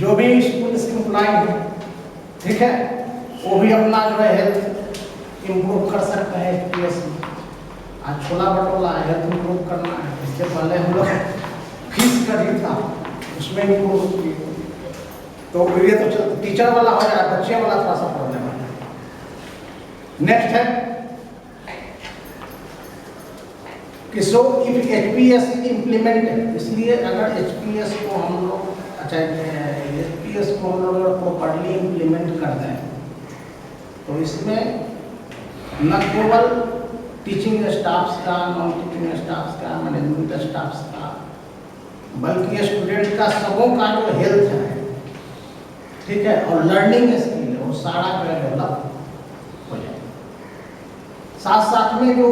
जो भी स्कूल एम्प्लॉय है, ठीक है, वो भी अपना जो है हेल्थ इम्प्रूव कर सकता है एचपीएस में। आज छोला भटूरा है, हेल्थ इम्प्रूव करना है, इससे पहले हम लोग फीस का भी था उसमें इम्प्रूव किए, तो ये तो चल टीचर वाला हो जाए, बच्चे वाला थोड़ा सा प्रॉब्लम है। नेक्स्ट है कि so if HPS is implemented, इसलिए अगर एचपीएस को हम लोग एचपीएस को हम लोग प्रॉपर्ली इम्प्लीमेंट कर दें तो इसमें न केवल टीचिंग स्टाफ्स का, नॉन टीचिंग स्टाफ्स का, मैनेजमेंट स्टाफ्स का, बल्कि स्टूडेंट का सबों का जो हेल्थ है, ठीक है, और लर्निंग स्किल है, वो सारा जो है डेवलप हो जाए। साथ साथ में जो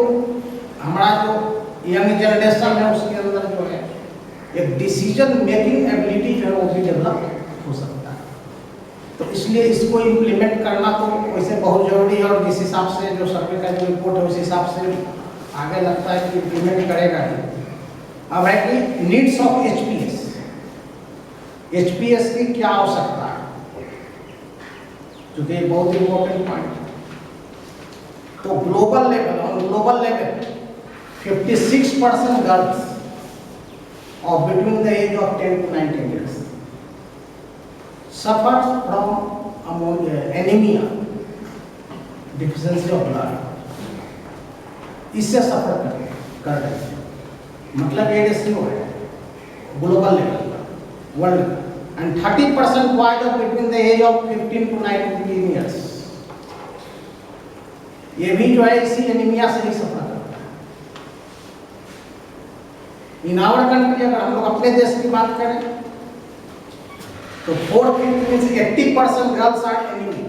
हमारा जो यंग जनरेशन है उसके अंदर जो है एक डिसीजन मेकिंग एबिलिटी जो है वो भी डेवलप हो सकता है। तो इसलिए इसको इम्प्लीमेंट करना तो वैसे बहुत जरूरी है, और जिस हिसाब से जो सर्वे का जो रिपोर्ट है उस हिसाब से आगे लगता है कि इम्प्लीमेंट करेगा ही। अब है कि नीड्स ऑफ एचपीएस, एचपीएस की क्या आवश्यकता है, क्योंकि बहुत इंपॉर्टेंट पॉइंट है। तो global level 56% girls of between the age of 10 to 19 years suffers from anemia, deficiency of blood, इससे सफर कर रहे हैं। मतलब ये रेशियो है ग्लोबल लेवल पर, वर्ल्ड का। And 30% boys of between the age of 15 to 19 years, ये भी जो है इसी एनीमिया से ही सफर करता है। इन आवर कंट्री अगर हम लोग अपने देश की बात करें तो 80% गर्ल्स आर एनीमिक।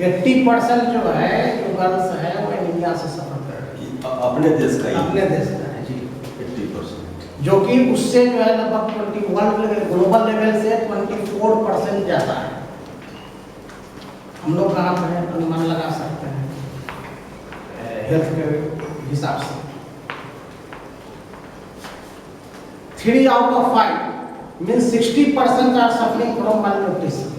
80% जो है जो गर्ल्स है वो एनीमिया से सफर कर रही है। अपने देश का ही? अपने देश का है जी, 80%, जो कि उससे जो है लगभग ग्लोबल लेवल से 24% ज़्यादा है। हम लोग कहाँ पर है अनुमान लगा सकते हैं हेल्थ के हिसाब से। 3 out of 5 means 60% are suffering from malnutrition.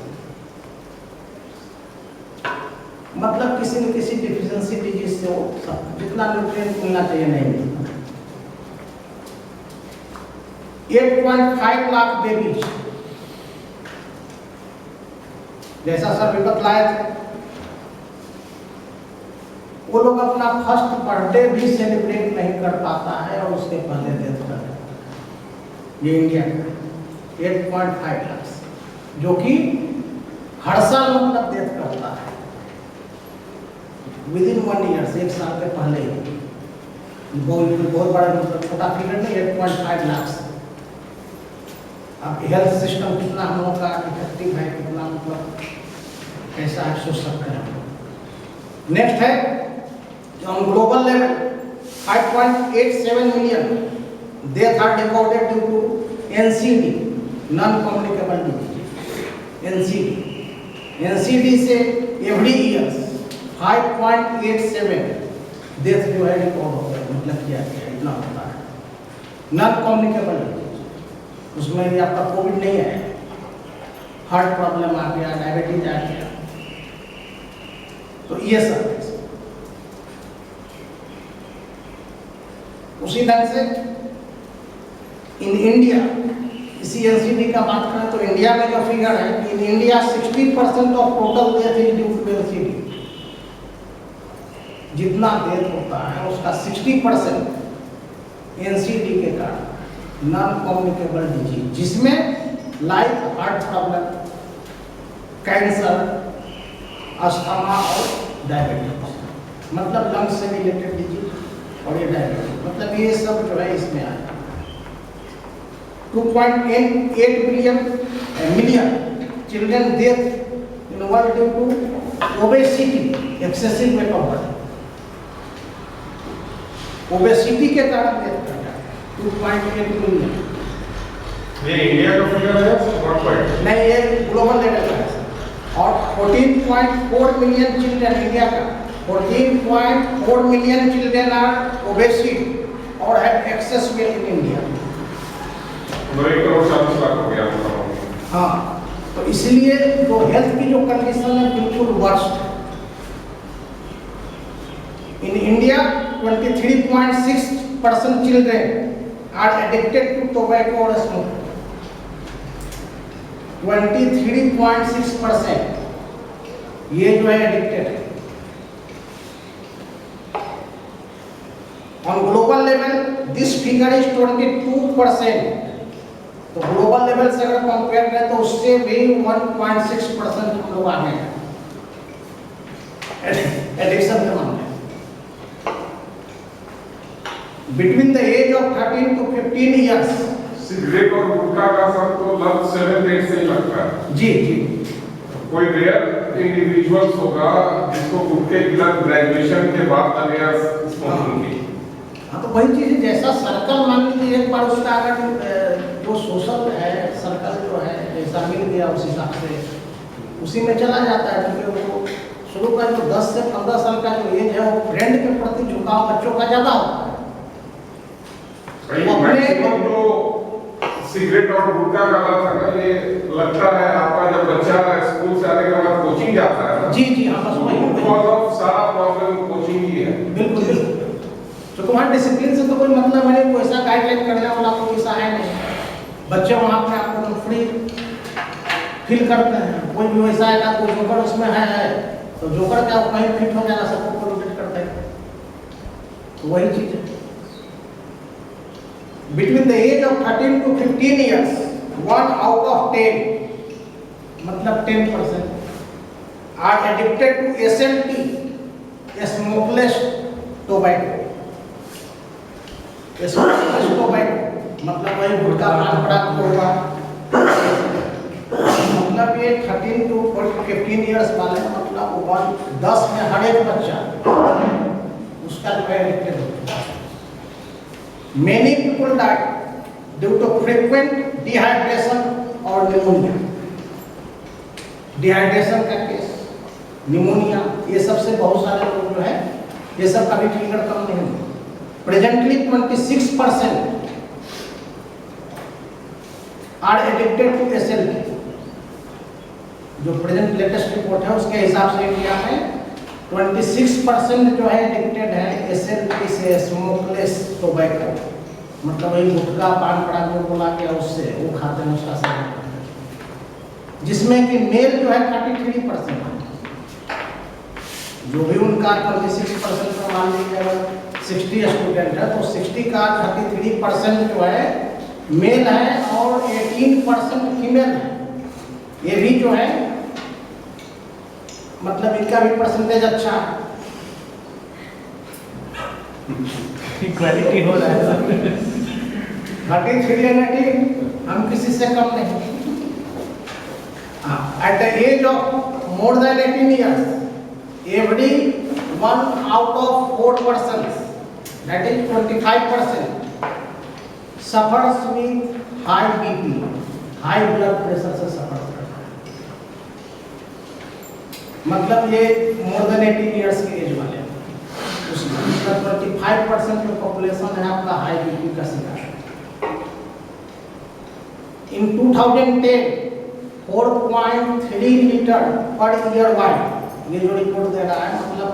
मतलब किसी न किसी डिफिशियंसी डिजीज से वो जितना न्यूट्रिएंट मिलना चाहिए नहीं मिलता। 8.5 लाख बेबीज, जैसा सर विपत लाए थे, वो लोग अपना फर्स्ट बर्थडे भी सेलिब्रेट नहीं कर पाता है और उसके पहले डेथ कर देता है। ये इंडिया का 8.5 लाख, जो कि हर साल मतलब डेथ करता है विदिन 1 ईयर, एक साल के पहले ही। बहुत बड़ा मतलब छोटा फिगर नहीं, 8.5 लाख। अब हेल्थ सिस्टम कितना हम लोग का इफेक्टिव है, कितना मतलब कैसा है, सोच सकते हैं। नेक्स्ट है on global level 5.87 million death are recorded due to NCD, non communicable disease. NCD से एवरी ईयर 5.87 डेथ जो है रिकॉर्ड होता है, मतलब क्या है, इतना होता है। नॉन कम्युनिकेबल डिजीज, उसमें भी आपका कोविड नहीं है, हार्ट प्रॉब्लम आ गया, डायबिटीज आ गया, तो ये सब। उसी ढंग से इन इंडिया, इसी एनसीडी का बात करें तो इंडिया में जो फिगर है कि in India 60% of total death is due to NCD. जितना डेथ होता है उसका 60% एनसीडी के कारण, नॉन कम्युनिकेबल डिजीज, जिसमें like heart problem, cancer, asthma और डायबिटीज, मतलब लंग्स से रिलेटेड डिजीज और ये डायबिटीज, मतलब ये सब जो है इसमें आया। 2.8 million children death in world due to obesity, excessive weight of body. Obesity के कारण डेथ कर रहा है 2.8 मिलियन। ये इंडिया का फिगर है वर्ल्ड वाइड? नहीं, ये ग्लोबल लेवल का है। और 14.4 मिलियन चिल्ड्रन, इंडिया का 14.4 मिलियन चिल्ड्रन आर ओबेसिटी और have access wait in India. 1 crore 40 lakh हो गया। हाँ, तो इसलिए जो हेल्थ की जो कंडीशन है बिल्कुल वर्स्ट है। In India 23.6% children are addicted to tobacco or smoking. 23.6% ये जो है एडिक्टेड है। On global level, this figure is 22%. तो ग्लोबल लेवल से अगर कंपेयर करें तो उससे भी 1.6% हम लोग आगे हैं एडिक्शन के मामले। Between the age of 13 to 15 years, cigarette और गुटखा का सब तो लत 7-8 से ही लगता है। जी जी। कोई रेयर इंडिविजुअल्स होगा जिसको गुटखे की लत ग्रेजुएशन के बाद लगे या स्मोकिंग की। हाँ, तो वही चीज़ है, जैसा सर्कल मान लीजिए एक बार उसका अगर जो सोशल है सर्कल जो है जैसा मिल गया उस हिसाब से उसी में चला जाता है, क्योंकि वो शुरू का जो 10 से 15 साल का जो एज है वो फ्रेंड के प्रति झुकाव बच्चों का ज़्यादा होता है। मैक्सिमम जो सिगरेट और गुटखा का लत है ना, ये लगता है आपका जब बच्चा स्कूल से आने के बाद कोचिंग जाता है ना। जी जी हाँ, बस वही सारा प्रॉब्लम कोचिंग ही है। बिल्कुल बिल्कुल। तो तुम्हारे डिसिप्लिन से तो कोई मतलब है नहीं, कोई ऐसा गाइडलाइन करने वाला कोई ऐसा है नहीं। बच्चे वहाँ पे आपको फ्री फील करते हैं, कोई भी वैसा आएगा कोई जोकर उसमें है तो जोकर क्या वो कहीं फिट हो जाना, सबको प्रोटेक्ट करते हैं। तो वही चीज़ है। Between the age of 13 to 15 years, 1 out of 10, मतलब 10% are addicted to SMT, smokeless tobacco. Smokeless tobacco मतलब वही गुटखा पान पराग होगा। मतलब ये 13 to 15 years वाले मतलब 10 में हर एक बच्चा उसका एडिक्टेड होता है। Many people die due to frequent dehydration or pneumonia. Dehydration का केस, निमोनिया, ये सबसे बहुत सारे लोग जो है ये सब का भी फिगर कम नहीं है। Presently 26% are addicted to SLK। जो प्रेजेंट लेटेस्ट रिपोर्ट है उसके हिसाब से इंडिया में 26% जो है एडिक्टेड है SLK से, स्मोकलेस टोबैको, मतलब वही गुटखा पान पराग जो बोला गया उससे, वो खाते हैं, उसका सेवन करते हैं। जिसमें कि मेल जो है 33%, जो भी उनका 26% में मान लीजिए अगर 60 स्टूडेंट है तो 60 का 33% जो है मेल है और 18% फीमेल है। ये भी जो है मतलब इनका भी परसेंटेज अच्छा है, इक्वालिटी हो रहा है। 33 and 18 हम किसी से कम नहीं। At the age of more than 18 years, every 1 out of 4 persons, that is 25%, suffers with high BP, high blood pressure से सफर करता है। मतलब ये more than 18 years के एज वाले, उसका 25% जो पॉपुलेशन है आपका हाई बीपी का शिकार है। In 2010, 4.3 litre per year wide, ये जो रिपोर्ट दे रहा है मतलब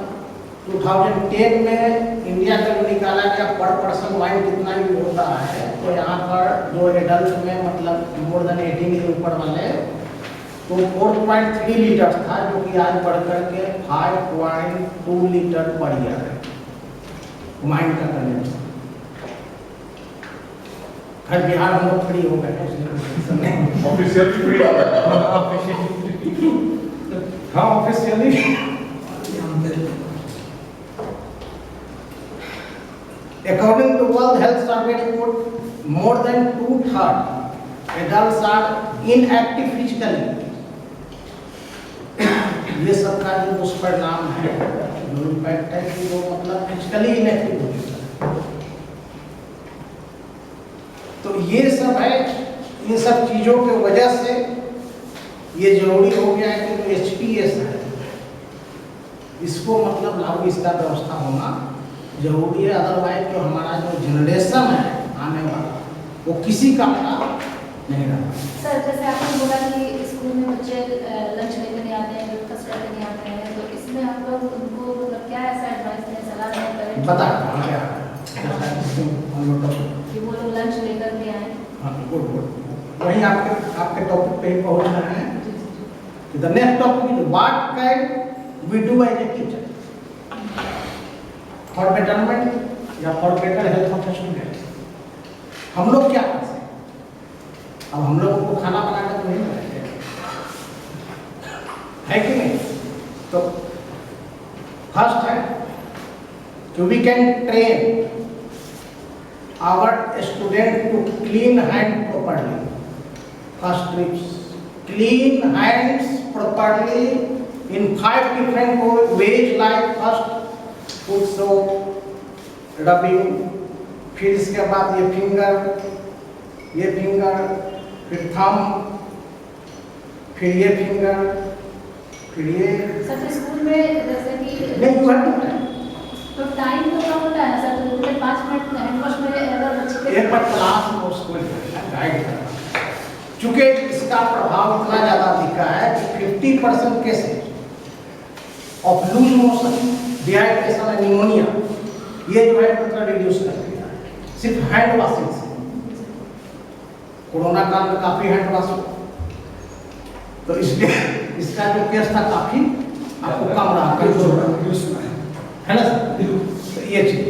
2010 में इंडिया का जो निकाला गया पर पर्सन वाइन कितना यूज होता है, तो यहाँ पर जो एडल्ट में मतलब मोर देन 18 के ऊपर वाले तो 4.3 लीटर था, जो कि आज बढ़कर के 5.2 लीटर पर ईयर है वाइन का कंजम्पशन। हर बिहार हम लोग फ्री हो गए ऑफिशियली फ्री हो गए। हाँ officially. According to World Health Survey report, more than 2/3 adults are inactive physically. ये सब का जो दुष्परिणाम है, जो इम्पैक्ट है कि वो मतलब फिजिकली इनएक्टिव हो जाता है। तो ये सब है, इन सब चीज़ों की वजह से ये जरूरी हो गया है कि जो HPS है इसको मतलब लागू इसका व्यवस्था होना जरूरी है। अदरवाइज जो हमारा जो जनरेशन है आने वाला वो किसी काम का नहीं रहा। सर जैसे आपने बोला कि स्कूल में बच्चे लंच लेकर नहीं आते हैं, ब्रेकफास्ट लेकर नहीं आते हैं, तो इसमें हम लोग उनको मतलब क्या ऐसा एडवाइस दें, सलाह दें करें बता कि वो लोग लंच लेकर के आए? हाँ गुड गुड, वही आपके टॉपिक पे ही पहुंचना है। The next topic is what can we do as a teacher for betterment या for better health of student. हम लोग क्या कर सकते हैं? अब हम लोग को खाना बनाकर तो नहीं बनाएंगे, है कि नहीं? तो फर्स्ट है कि we can train our student to clean hand properly. First tips, clean hands properly in 5 different ways, like first put soap, rubbing, फिर इसके बाद ये फिंगर, फिर थंब, फिर ये फिंगर, फिर ये। सर स्कूल में जैसे कि नहीं हुआ तो टाइम तो कम होता है सर, तो 5 मिनट हैंड वॉश में अगर बच्चे एक बार क्लास में उसको गाइड करना, चूंकि इसका प्रभाव इतना ज़्यादा दिखा है कि 50% cases of loose motion, dehydration and pneumonia ये जो है मतलब रिड्यूस कर दिया है सिर्फ हैंड वॉशिंग से। कोरोना काल में काफ़ी हैंड वॉश हो, तो इसलिए इसका जो केस था काफ़ी आपको कम रहा, है ना सर? तो ये चीज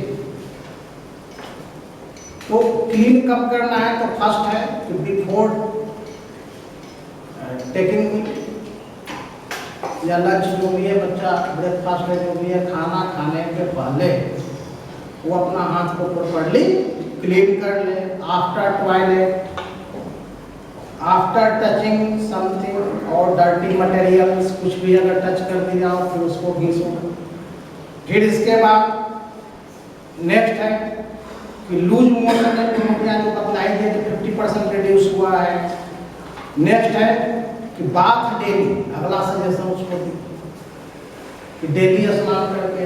तो क्लीन कब करना है, तो फर्स्ट है कि बिफोर टेकिंग या लंच जो भी है, बच्चा ब्रेकफास्ट में जो भी है, खाना खाने के पहले वो अपना हाथ को प्रॉपर्ली क्लीन कर ले। After toilet, after touching something और डर्टी मटेरियल्स, कुछ भी अगर टच कर दिया हो फिर उसको घिसो। फिर इसके बाद नेक्स्ट है कि लूज मोशन है, जो बतलाई दिए तो 50% रिड्यूस हुआ है। नेक्स्ट है कि बाथ डेली, अगला सजेशन उसको दी कि डेली स्नान करके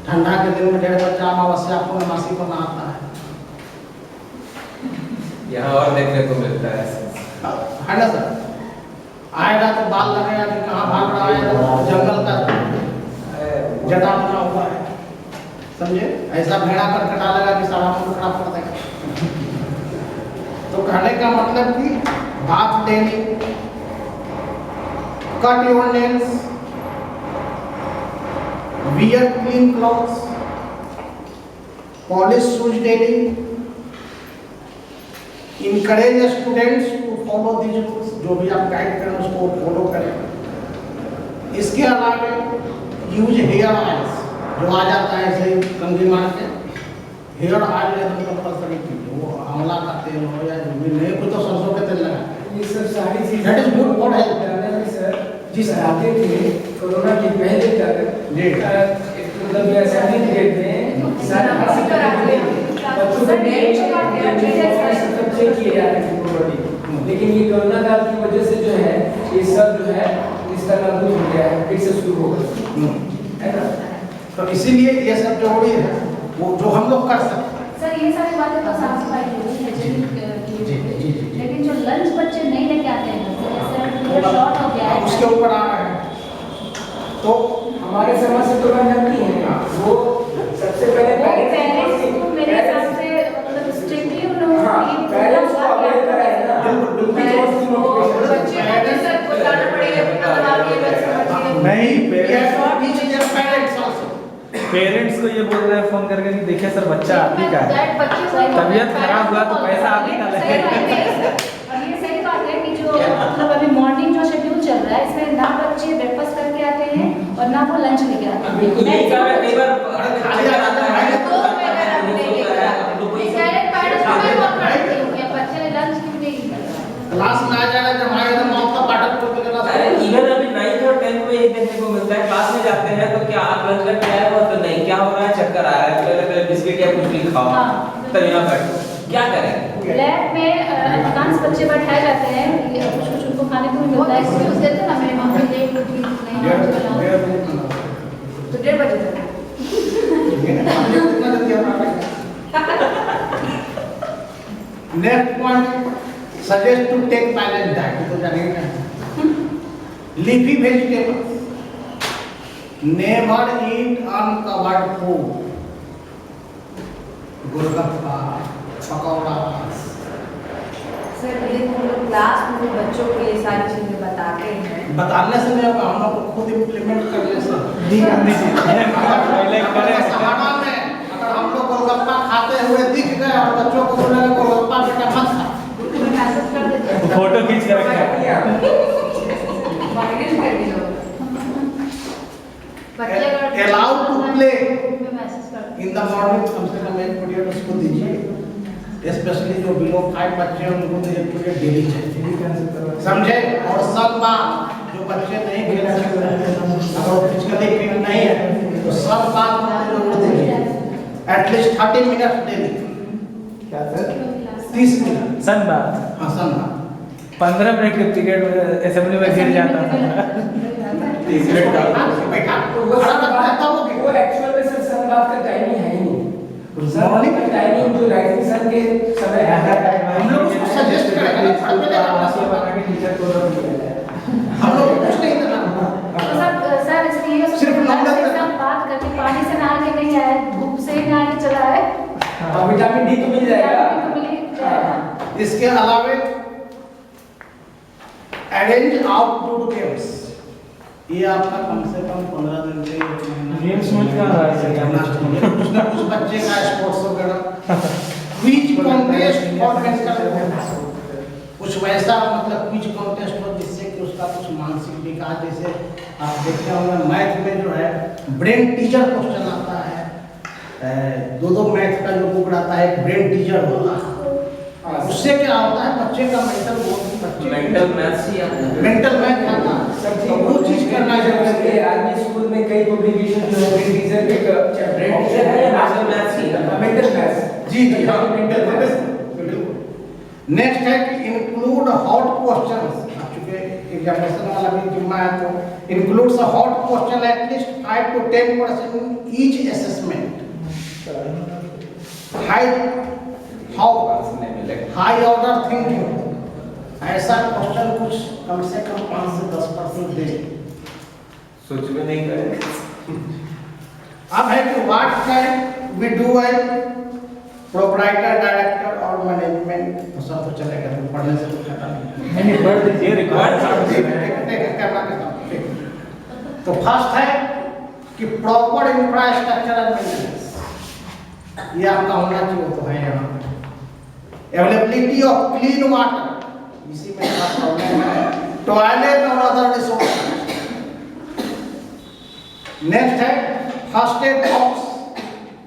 ठंडा के दिन में ढेर बच्चा अमावस्या पूर्णमासी को नहाता है, यहाँ और देखने को मिलता है। है ना सर? आएगा तो बाल लगाएगा कि कहाँ भाग रहा है, तो जंगल का जटा बना हुआ है, समझे? ऐसा भेड़ा कर कटा लगा कि सारा मुंह खराब कर देगा। तो कहने का मतलब कि बात daily, cut your nails, wear clean clothes, polish shoes daily, encourage students to follow these rules, जो भी आप गाइड करें उसको फॉलो करें। इसके अलावा यूज हेयर ऑयल्स, जो आ जाता है ऐसे ही कंघी मार के, हेयर ऑयल एकदम कंपल्सरी कीजिए, वो आंवला का तेल हो या जो भी, नहीं कोई तो सरसों के तेल लगा, ये सब सारी चीजें That is good for health. Sir जिस आते थे कोरोना के पहले तक जी। मतलब सर्टिफिकेट में सारा बच्चों को चेक किए जाते थे पूर्ववती, लेकिन ये कोरोना काल की वजह से जो है ये सब जो है इसका नाबूद हो गया है, फिर से शुरू होगा, है ना? तो इसीलिए ये सब जरूरी है, वो जो हम लोग कर सकते हैं। सर ये सारी बातें तो साफ सफाई लेकिन जो लंच बच्चे नहीं लेके आते हैं, जैसे शॉर्ट हो गया है, उसके ऊपर आ रहे हैं, तो हमारे समाज से तो बात जानती है वो सबसे पहले पेरेंट्स को मेरे हिसाब से मतलब स्ट्रिक्टली उन लोगों को ये पेरेंट्स को अवेयर कराए ना, बच्चे सर को बताना पड़ेगा कितना दबा के नहीं, पेरेंट्स को ये बोल रहे हैं फोन करके कि देखिए सर बच्चा आप ही का है, तबीयत खराब हुआ तो पैसा आप ही का लगेगा। और ये सही बात है कि जो मतलब अभी मॉर्निंग जो शेड्यूल चल रहा है इसमें ना बच्चे ब्रेकफास्ट करके आते हैं और ना वो लंच लेके आते हैं। बिल्कुल यही काम है, कई बार खाली आता है बच्चे लंच क्यों नहीं करते? क्लास में आ जाएगा जब हमारे एकदम मौत का पाठक करके क्लास अरे इवन अभी 9th और 10th में ये देखने को मिलता है, क्लास में जाते हैं तो क्या आप लंच करके आए हो, तो नहीं, क्या हो रहा है, चक्कर आ रहा है, पहले बिस्किट या कुछ भी खाओ, तब यहाँ बैठो, क्या करें? लैब में अधिकांश बच्चे बैठाए जाते हैं, कुछ उनको खाने को भी मिलता है, एक्सक्यूज देते हैं ना, मेरी मम्मी लेट उठी नहीं तो 1:30 बजे तक next point, suggest to take balance diet, तो जानिए leafy vegetables, never eat uncovered food, golgappa, pakora. Sir ये हम लोग क्लास में बच्चों को ये सारी चीजें बताते हैं, बताने से नहीं होगा, हम लोग खुद इम्प्लीमेंट कर ले सर। सहारा में अगर हम लोग गोलगप्पा खाते हुए दिख गए और बच्चों को बोलेंगे गोलगप्पा बेटा मत खा, मैसेज कर देते हैं, फोटो खींच के रखा वायरल कर दिया। बच्चे अगर Allowed to play मैसेज कर देते हैं। इन द मॉर्निंग, कम से कम 1 पीरियड उसको दीजिए, स्पेशली जो बिलो 5 बच्चे हैं उनको तो 1 पीरियड डेली चाहिए, समझे? और सब बात जो बच्चे नहीं खेल सकते हैं, अगर वो फिजिकली फिट नहीं है तो सब बात उनको जरूर दीजिए, एटलीस्ट 30 मिनट डेली। क्या सर? 30 मिनट सन बात हाँ सन बात 15 मिनट के पीरियड में असेंबली में गिर जाता था। 30 मिनट का बेटा तो वो खड़ा रहता है, वो एक्चुअल में सर सन बात का टाइमिंग है ही नहीं, मॉर्निंग का टाइमिंग जो राइजिंग सन के समय हम लोग उसको सजेस्ट करेंगे ना, फल में लेकर टीचर को हम लोग कुछ नहीं करना। तो सर इसलिए सिर्फ नंबर तक। एकदम बात करके पानी से नहा के नहीं आए, धूप से ही नहा के चला है, और विटामिन डी तो मिल जाएगा। तो मिल ही जाएगा। इसके अलावे अरेंज आउटडोर गेम्स, ये आपका कम से कम 15 दिन से गेम्स में क्या रहा है? कुछ ना कुछ बच्चे का स्पोर्ट्स वगैरह, क्विज कॉन्टेस्ट और मेंटल कुछ वैसा मतलब क्विज कॉन्टेस्ट हो जिससे कि उसका कुछ मानसिक विकास, जैसे आप देखते होंगे मैथ में जो है ब्रेन टीजर क्वेश्चन आता है, 2 मैथ का जो बुक आता है, एक ब्रेन टीजर होता है, उससे क्या होता है बच्चे का मेंटल मेंटल मैथ्स ही आता है, मेंटल मैथ आता है, सब वो चीज करना जरूरी है। आर्मी स्कूल में कई पब्लिकेशन जो है टीचर एक चैप्टर मेंटल मैथ्स ही मेंटल मैथ्स जी जी हाँ, मेंटल मैथ। नेक्स्ट है कि इंक्लूड हॉट क्वेश्चंस, चूंकि एग्जामिनेशन वाला भी जिम्मा है तो includes a hot question at least 5 to 10% each assessment. High high order thinking, ऐसा क्वेश्चन कुछ कम से कम 5 से 10% दे। सोच में नहीं करे। अब है कि what can we do as proprietor, director और मैनेजमेंट। तो सब तो चलेगा, तो पढ़ने से तो खत्म नहीं। नहीं पढ़ दीजिए रिकॉर्ड। तो फर्स्ट है कि प्रॉपर इंफ्रास्ट्रक्चर एंड मेंटेनेंस, ये आपका होना चाहिए। तो है यहाँ अवेलेबिलिटी ऑफ क्लीन वाटर, इसी में प्रॉब्लम है, टॉयलेट और अदर रिसोर्स। नेक्स्ट है फर्स्ट एड बॉक्स,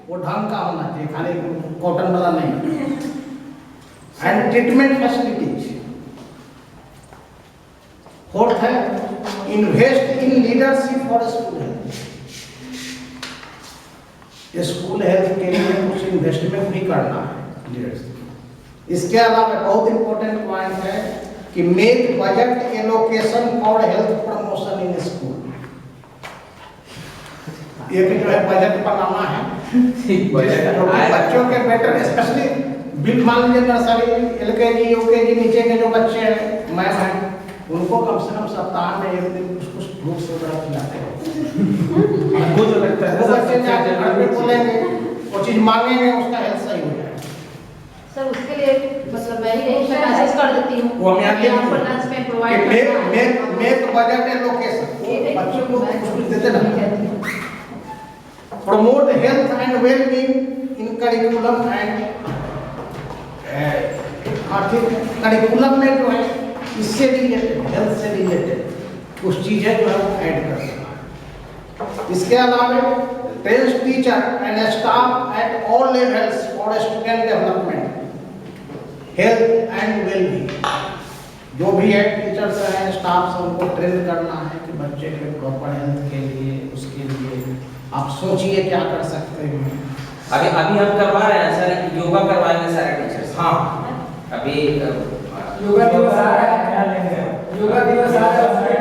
वो ढंग का होना चाहिए, खाली कॉटन वाला नहीं। And treatment facilities. फोर्थ है invest in leadership for school health, school health के लिए कुछ इन्वेस्टमेंट भी करना है लीडरशिप। इसके अलावा बहुत इंपॉर्टेंट पॉइंट है कि make budget allocation for health promotion in school. ये भी जो है बजट बनाना है, बच्चों के बेटर, स्पेशली बिल मान लीजिए नर्सरी, LKG UKG नीचे के जो बच्चे हैं, मैम हैं, उनको कम से कम सप्ताह में एक दिन कुछ फ्रूट्स वगैरह खिलाते हैं। हमको जो लगता है वो बच्चे जाके घर पे बोलेंगे, वो चीज मांगेंगे, उसका हेल्थ सही हो जाएगा। सर उसके लिए मतलब मैं ही मैसेज कर देती हूँ, वो मैं आगे यहाँ पर लंच में प्रोवाइड मेक बजट एलोकेशन, बच्चों को कुछ देते ना। Promote health and wellbeing in curriculum and curriculum में जो है इससे रिलेटेड, हेल्थ से रिलेटेड कुछ चीजें जो है वो ऐड कर सकते हैं। इसके अलावा train teacher and staff at all levels for student development, health and wellbeing. जो भी है टीचर्स हैं, स्टाफ से उनको ट्रेन करना है कि बच्चे के प्रॉपर हेल्थ के लिए, उसके लिए आप सोचिए क्या कर सकते हैं। अभी हम करवा रहे हैं सर, योगा करवाएंगे सारे टीचर्स। हाँ अभी योगा दिवस आ रहा है, योगा दिवस आ रहा है, उसके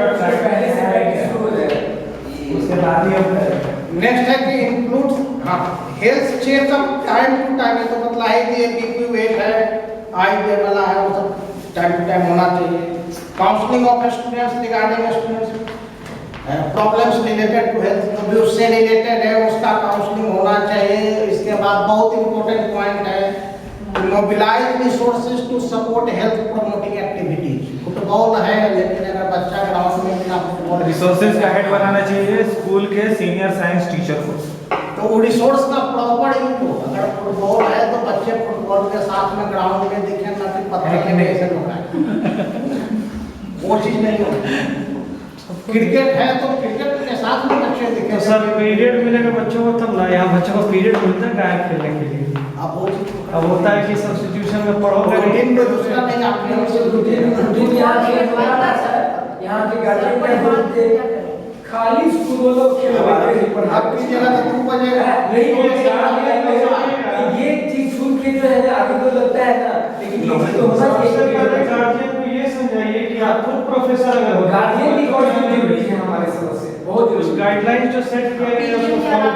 पहले से प्रैक्टिस शुरू हो जाएगी, उसके बाद ही हम नेक्स्ट है कि includes health checkup time to time. तो मतलब है कि बीपी वेट है, आई वाला है, वो सब टाइम टू टाइम होना चाहिए। Counselling of students regarding students problems related to health, जो भी उससे रिलेटेड है उसका काउंसलिंग होना चाहिए। इसके बाद बहुत इंपॉर्टेंट पॉइंट है mobilise resources to support health promoting activities. Football है, लेकिन अगर बच्चा ग्राउंड में बिना फुटबॉल, रिसोर्सेज का हेड बनाना चाहिए स्कूल के सीनियर साइंस टीचर को, तो वो रिसोर्स का प्रॉपर यूज हो। अगर फुटबॉल है तो बच्चे फुटबॉल के साथ में ग्राउंड में दिखे, ना कि पत्थर में ऐसे लोग वो चीज नहीं हो। क्रिकेट है तो क्रिकेट के साथ में बच्चे दिखे। तो सर पीरियड मिलेगा बच्चों को तब ना, यहाँ बच्चों को पीरियड मिलता है गायब खेलने के लिए। अब होता है कि सब्स्टिट्यूशन में पढ़ोगे, रूटीन में दूसरा नहीं, आपके रूटीन यहाँ के गार्जियन क्या बोलते हैं, खाली स्कूल वालों खेल आपकी जगह तो 2 बजे नहीं होगा। ये चीज सुन के जो है आगे तो लगता है ना, लेकिन ये तो होना चाहिए। गार्जियन को ये समझाइए कि आप खुद प्रोफेसर अगर गार्जियन की कॉन्ट्रिब्यूशन है हमारे समझ से बहुत उस गाइडलाइन जो सेट किया गया है उसको फॉलो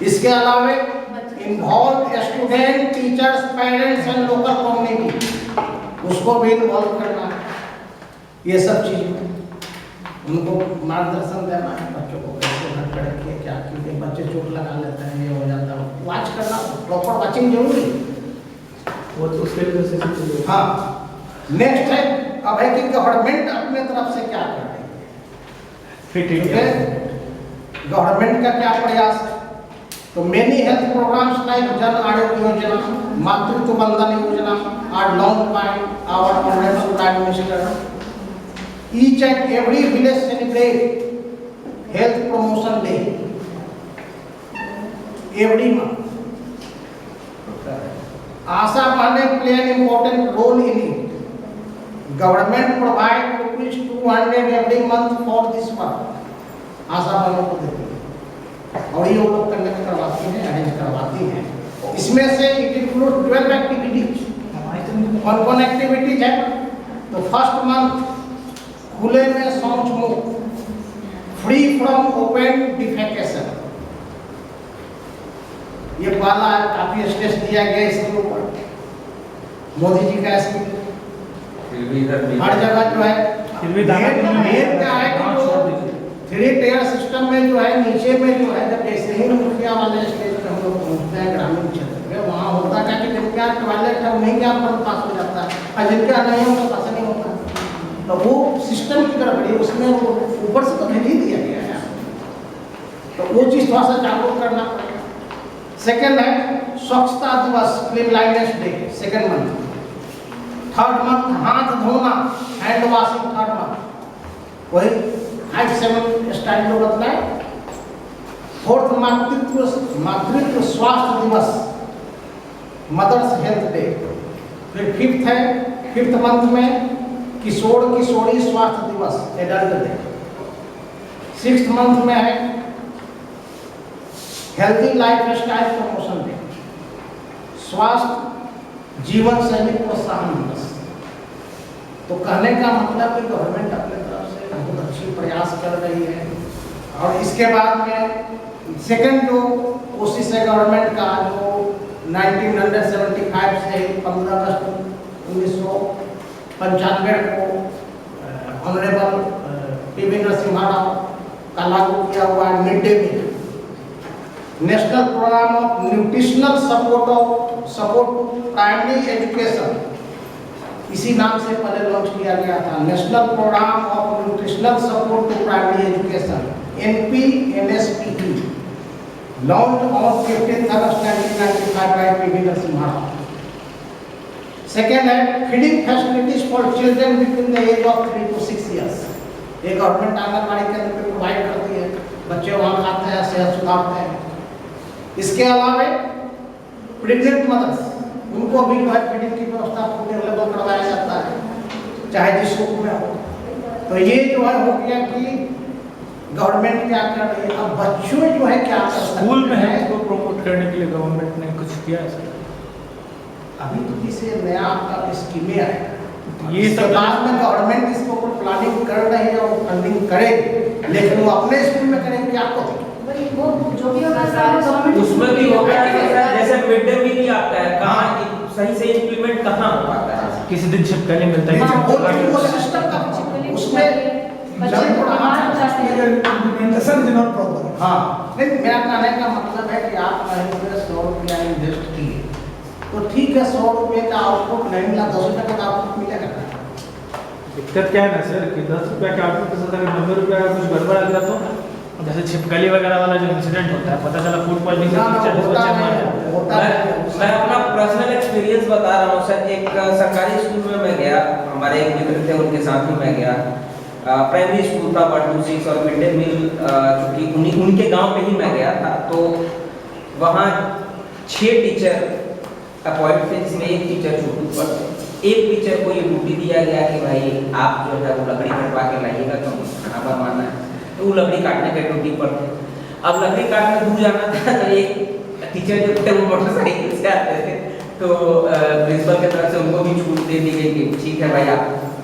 इसके अलावा involve student, teachers, parents and local community, उसको भी इन्वॉल्व करना है। ये सब चीज उनको मार्गदर्शन देना है, बच्चों को कैसे घर पे रखिए, क्या कीजिए, बच्चे चोट लगा लेते हैं, ये हो जाता है, वॉच करना, प्रॉपर वॉचिंग जरूरी वो तो उसके लिए। हाँ नेक्स्ट है अब है कि गवर्नमेंट अपने तरफ से क्या कर रही है, फिट इंडिया गवर्नमेंट का क्या प्रयास है। तो many health programmes like Jan Arogya Yojana, मातृत्व बंधन योजना are launch by our honourable prime minister. Each and every village celebrate health promotion day every month. आशा बहनें play an important role in it. Government provide ₹200 every month for this work. आशा बहनों को देते हैं और ये लोग कंडक्ट करवाती हैं, अरेंज करवाती हैं। इसमें से इट इंक्लूड 12 एक्टिविटीज। कौन एक्टिविटीज है? तो फर्स्ट मंथ खुले में शौच मुक्त, फ्री फ्रॉम ओपन डिफेकेशन, शिवाला है, काफी स्ट्रेस दिया गया इसके ऊपर, मोदी जी का स्कीम फिर भी इधर भी हर जगह जो है। फिर भी दादा मेन क्या है कि जो 3 टियर सिस्टम में जो है नीचे में जो है, जब जैसे ही मुखिया वाले स्टेज पे हम लोग पहुँचते हैं ग्रामीण क्षेत्र में, वहाँ होता है कि जिनका टॉयलेट है नहीं क्या पर पास हो जाता है, और जिनका नहीं है उनका पास नहीं होता। तो वो सिस्टम की गड़बड़ी, उसमें वो ऊपर से तो भेज ही दिया गया है, तो वो चीज़ थोड़ा सा जागरूक करना पड़ेगा। सेकेंड है स्वच्छता दिवस, cleanliness day, second month. Third month हाथ धोना, हैंड वॉशिंग थर्ड मंथ, वही 5-7 स्टाइल में बदलाए। फोर्थ मातृत्व स्वास्थ्य दिवस, मदर्स हेल्थ डे। फिर फिफ्थ है, फिफ्थ मंथ में किशोर किशोरी स्वास्थ्य दिवस, एडल्ट डे। सिक्स्थ मंथ में है healthy life style promotion day, स्वास्थ्य जीवन शैली प्रोत्साहन दिवस। तो कहने का मतलब कि गवर्नमेंट अपने तरफ से बहुत अच्छी प्रयास कर रही है। और इसके बाद में सेकंड जो कोशिश है गवर्नमेंट का, जो 1975 से 15 अगस्त 1995 को ऑनरेबल पी.वी. नरसिम्हा राव का लागू किया हुआ mid day meal, national programme of nutritional support to primary education, इसी नाम से पहले लॉन्च किया गया था। National programme of nutritional support to primary education, NPNSPE, launch on 15 अगस्त 1995 by P V. Narasimha Rao. Second है feeding facilities for children between the age of 3 to 6 years. एक गवर्नमेंट आंगनबाड़ी केंद्र पे प्रोवाइड करती है, बच्चे वहाँ खाते हैं, सेहत सुधारते हैं। इसके अलावा प्रेग्नेंट मदर्स, उनको भी जो है फीडिंग की व्यवस्था पूरे लेवल करवाया जाता है, चाहे जिस रूप में हो। तो ये जो है हो गया कि गवर्नमेंट क्या कर रही है। अब बच्चों जो है क्या कर स्कूल में है, इसको प्रमोट करने के लिए गवर्नमेंट ने कुछ किया है सर? अभी तो किसी नया आपका स्कीमें आएगा, ये इसके बाद में गवर्नमेंट इसके ऊपर प्लानिंग कर रही है और फंडिंग करेगी, लेकिन वो अपने स्कूल में करेंगे कि आपको वो जो भी होगा गवर्नमेंट उसमें भी होगा जैसे मिड डे मील आता है, कहाँ सही से इम्प्लीमेंट कहाँ हो पाता है, किसी दिन छिपकली मिलता है, वो सिस्टम का उसमें implementation is not proper. हाँ, नहीं मेरा कहने का मतलब है कि आप कहीं पे 100 रुपया इन्वेस्ट किए तो ठीक है, 100 रुपये का आउटपुट नहीं मिला, 10 रुपये का आउटपुट मिलेगा। दिक्कत क्या है ना सर कि 10 रुपये का आउटपुट के साथ अगर 90 रुपये का कुछ गड़बड़ आ गया तो जैसे छिपकली वगैरह वाला जो इंसिडेंट होता है, पता चला फूड पॉइजनिंग से 40 बच्चे मर जाते। मैं अपना पर्सनल एक्सपीरियंस बता रहा हूँ सर। एक सरकारी स्कूल में मैं गया, हमारे एक मित्र थे, उनके साथ ही मैं गया। प्राइमरी स्कूल था 1 to 6 और मिड डे मील चूँकि उनके गांव पे ही मैं गया था, तो वहाँ 6 टीचर अपॉइंट थे, जिसमें एक टीचर छुट्टी पर थे। एक टीचर को ये ड्यूटी दिया गया कि भाई आप जो है वो लकड़ी कटवा के लाइएगा, क्योंकि खाना बनवाना है। तो वो लकड़ी काटने के ड्यूटी पर थे। अब लकड़ी काटने दूर जाना था, तो एक टीचर जो थे वो मोटरसाइकिल से आते थे, तो प्रिंसिपल की तरफ से उनको भी छूट दे दी गई कि ठीक है भाई आप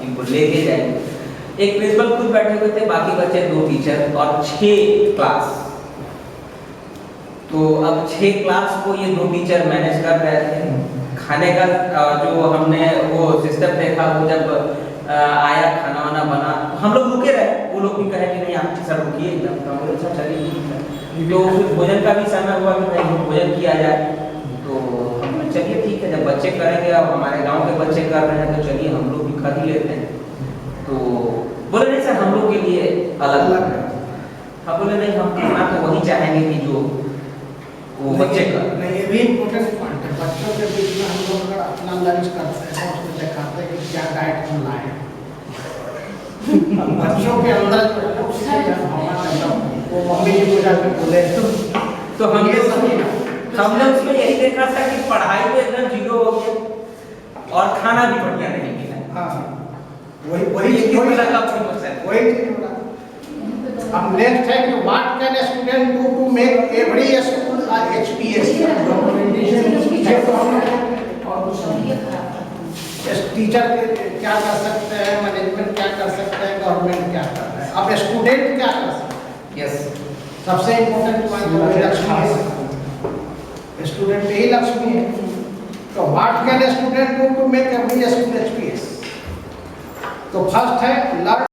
इनको लेके जाएंगे। एक प्रिंसिपल खुद बैठे हुए थे, बाकी बच्चे 2 टीचर और 6 क्लास। तो अब 6 क्लास को ये 2 टीचर मैनेज कर रहे थे। खाने का जो हमने वो सिस्टम देखा, वो जब आया खाना वाना बना, हम लोग रुके रहे, वो लोग भी कहे कि नहीं आप सर रुकिए एकदम, तो हम बोले अच्छा चलिए। तो फिर भोजन का भी समय हुआ कि नहीं भोजन किया जाए, तो हम बोले चलिए ठीक है, जब बच्चे करेंगे, अब हमारे गांव के बच्चे कर रहे हैं तो चलिए हम लोग भी खा ही लेते हैं। तो बोले नहीं सर हम लोग के लिए अलग लग रहा है। हम बोले नहीं, हम खाना तो वही चाहेंगे कि जो वो बच्चे का। नहीं, ये भी इम्पोर्टेंट पॉइंट है। बच्चों के बीच में हम लोग अगर अपना लंच करते हैं तो उसमें दिखाते हैं कि क्या डाइट हम लाए हैं। बच्चों के अंदर जो है उससे वो मम्मी जी को जाकर बोले तो हमने उसमें यही देखा था कि पढ़ाई में एकदम 0 हो गया और खाना भी बढ़िया नहीं मिला। हाँ, वही चीज हो रहा है। अब नेक्स्ट है कि what can a student do to make every school HPS। Teacher क्या कर सकते हैं, मैनेजमेंट क्या कर सकते हैं, गवर्नमेंट क्या कर रहा है, अब स्टूडेंट क्या कर सकते हैं। यस, सबसे इम्पोर्टेंट पॉइंट स्टूडेंट यही लक्ष्मी है। तो what can student do to make every school HPS? तो फर्स्ट है लर्न